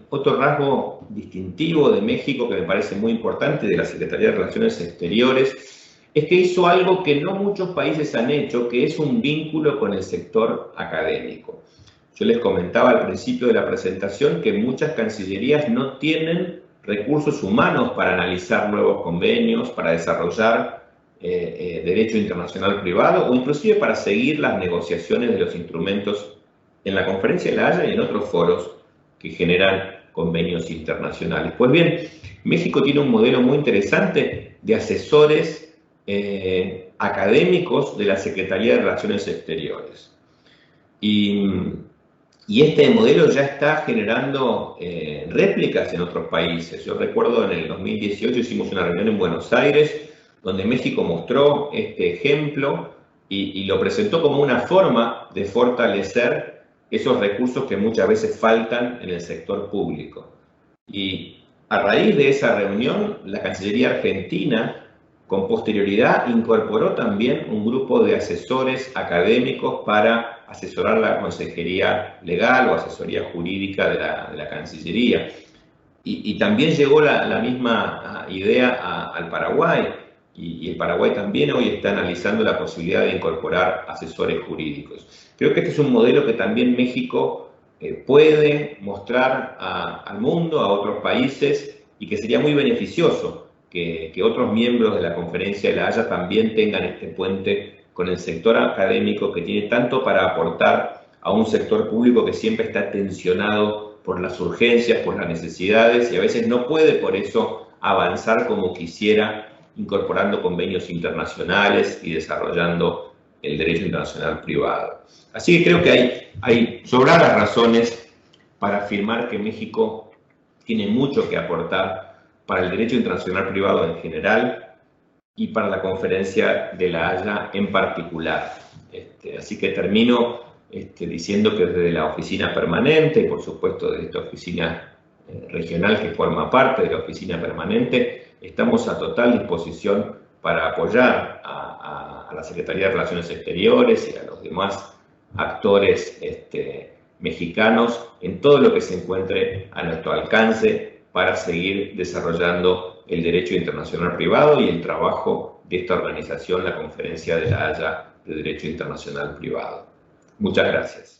S4: otro rasgo distintivo de México que me parece muy importante de la Secretaría de Relaciones Exteriores es que hizo algo que no muchos países han hecho, que es un vínculo con el sector académico. Yo les comentaba al principio de la presentación que muchas cancillerías no tienen recursos humanos para analizar nuevos convenios, para desarrollar derecho internacional privado o inclusive para seguir las negociaciones de los instrumentos en la Conferencia de La Haya y en otros foros que generan convenios internacionales. Pues bien, México tiene un modelo muy interesante de asesores académicos de la Secretaría de Relaciones Exteriores. Y este modelo ya está generando réplicas en otros países. Yo recuerdo en el 2018 hicimos una reunión en Buenos Aires donde México mostró este ejemplo y lo presentó como una forma de fortalecer esos recursos que muchas veces faltan en el sector público. Y a raíz de esa reunión, la Cancillería Argentina, con posterioridad, incorporó también un grupo de asesores académicos para asesorar la consejería legal o asesoría jurídica de la Cancillería. Y también llegó la misma idea al Paraguay, y el Paraguay también hoy está analizando la posibilidad de incorporar asesores jurídicos. Creo que este es un modelo que también México puede mostrar al mundo, a otros países, y que sería muy beneficioso que otros miembros de la Conferencia de La Haya también tengan este puente con el sector académico que tiene tanto para aportar a un sector público que siempre está tensionado por las urgencias, por las necesidades y a veces no puede por eso avanzar como quisiera incorporando convenios internacionales y desarrollando el derecho internacional privado. Así que creo que hay sobradas razones para afirmar que México tiene mucho que aportar para el derecho internacional privado en general y para la Conferencia de La Haya en particular. Así que termino diciendo que desde la oficina permanente, y por supuesto desde esta oficina regional que forma parte de la oficina permanente, estamos a total disposición para apoyar a la Secretaría de Relaciones Exteriores y a los demás actores mexicanos en todo lo que se encuentre a nuestro alcance para seguir desarrollando el derecho internacional privado y el trabajo de esta organización, la Conferencia de La Haya de Derecho Internacional Privado. Muchas gracias.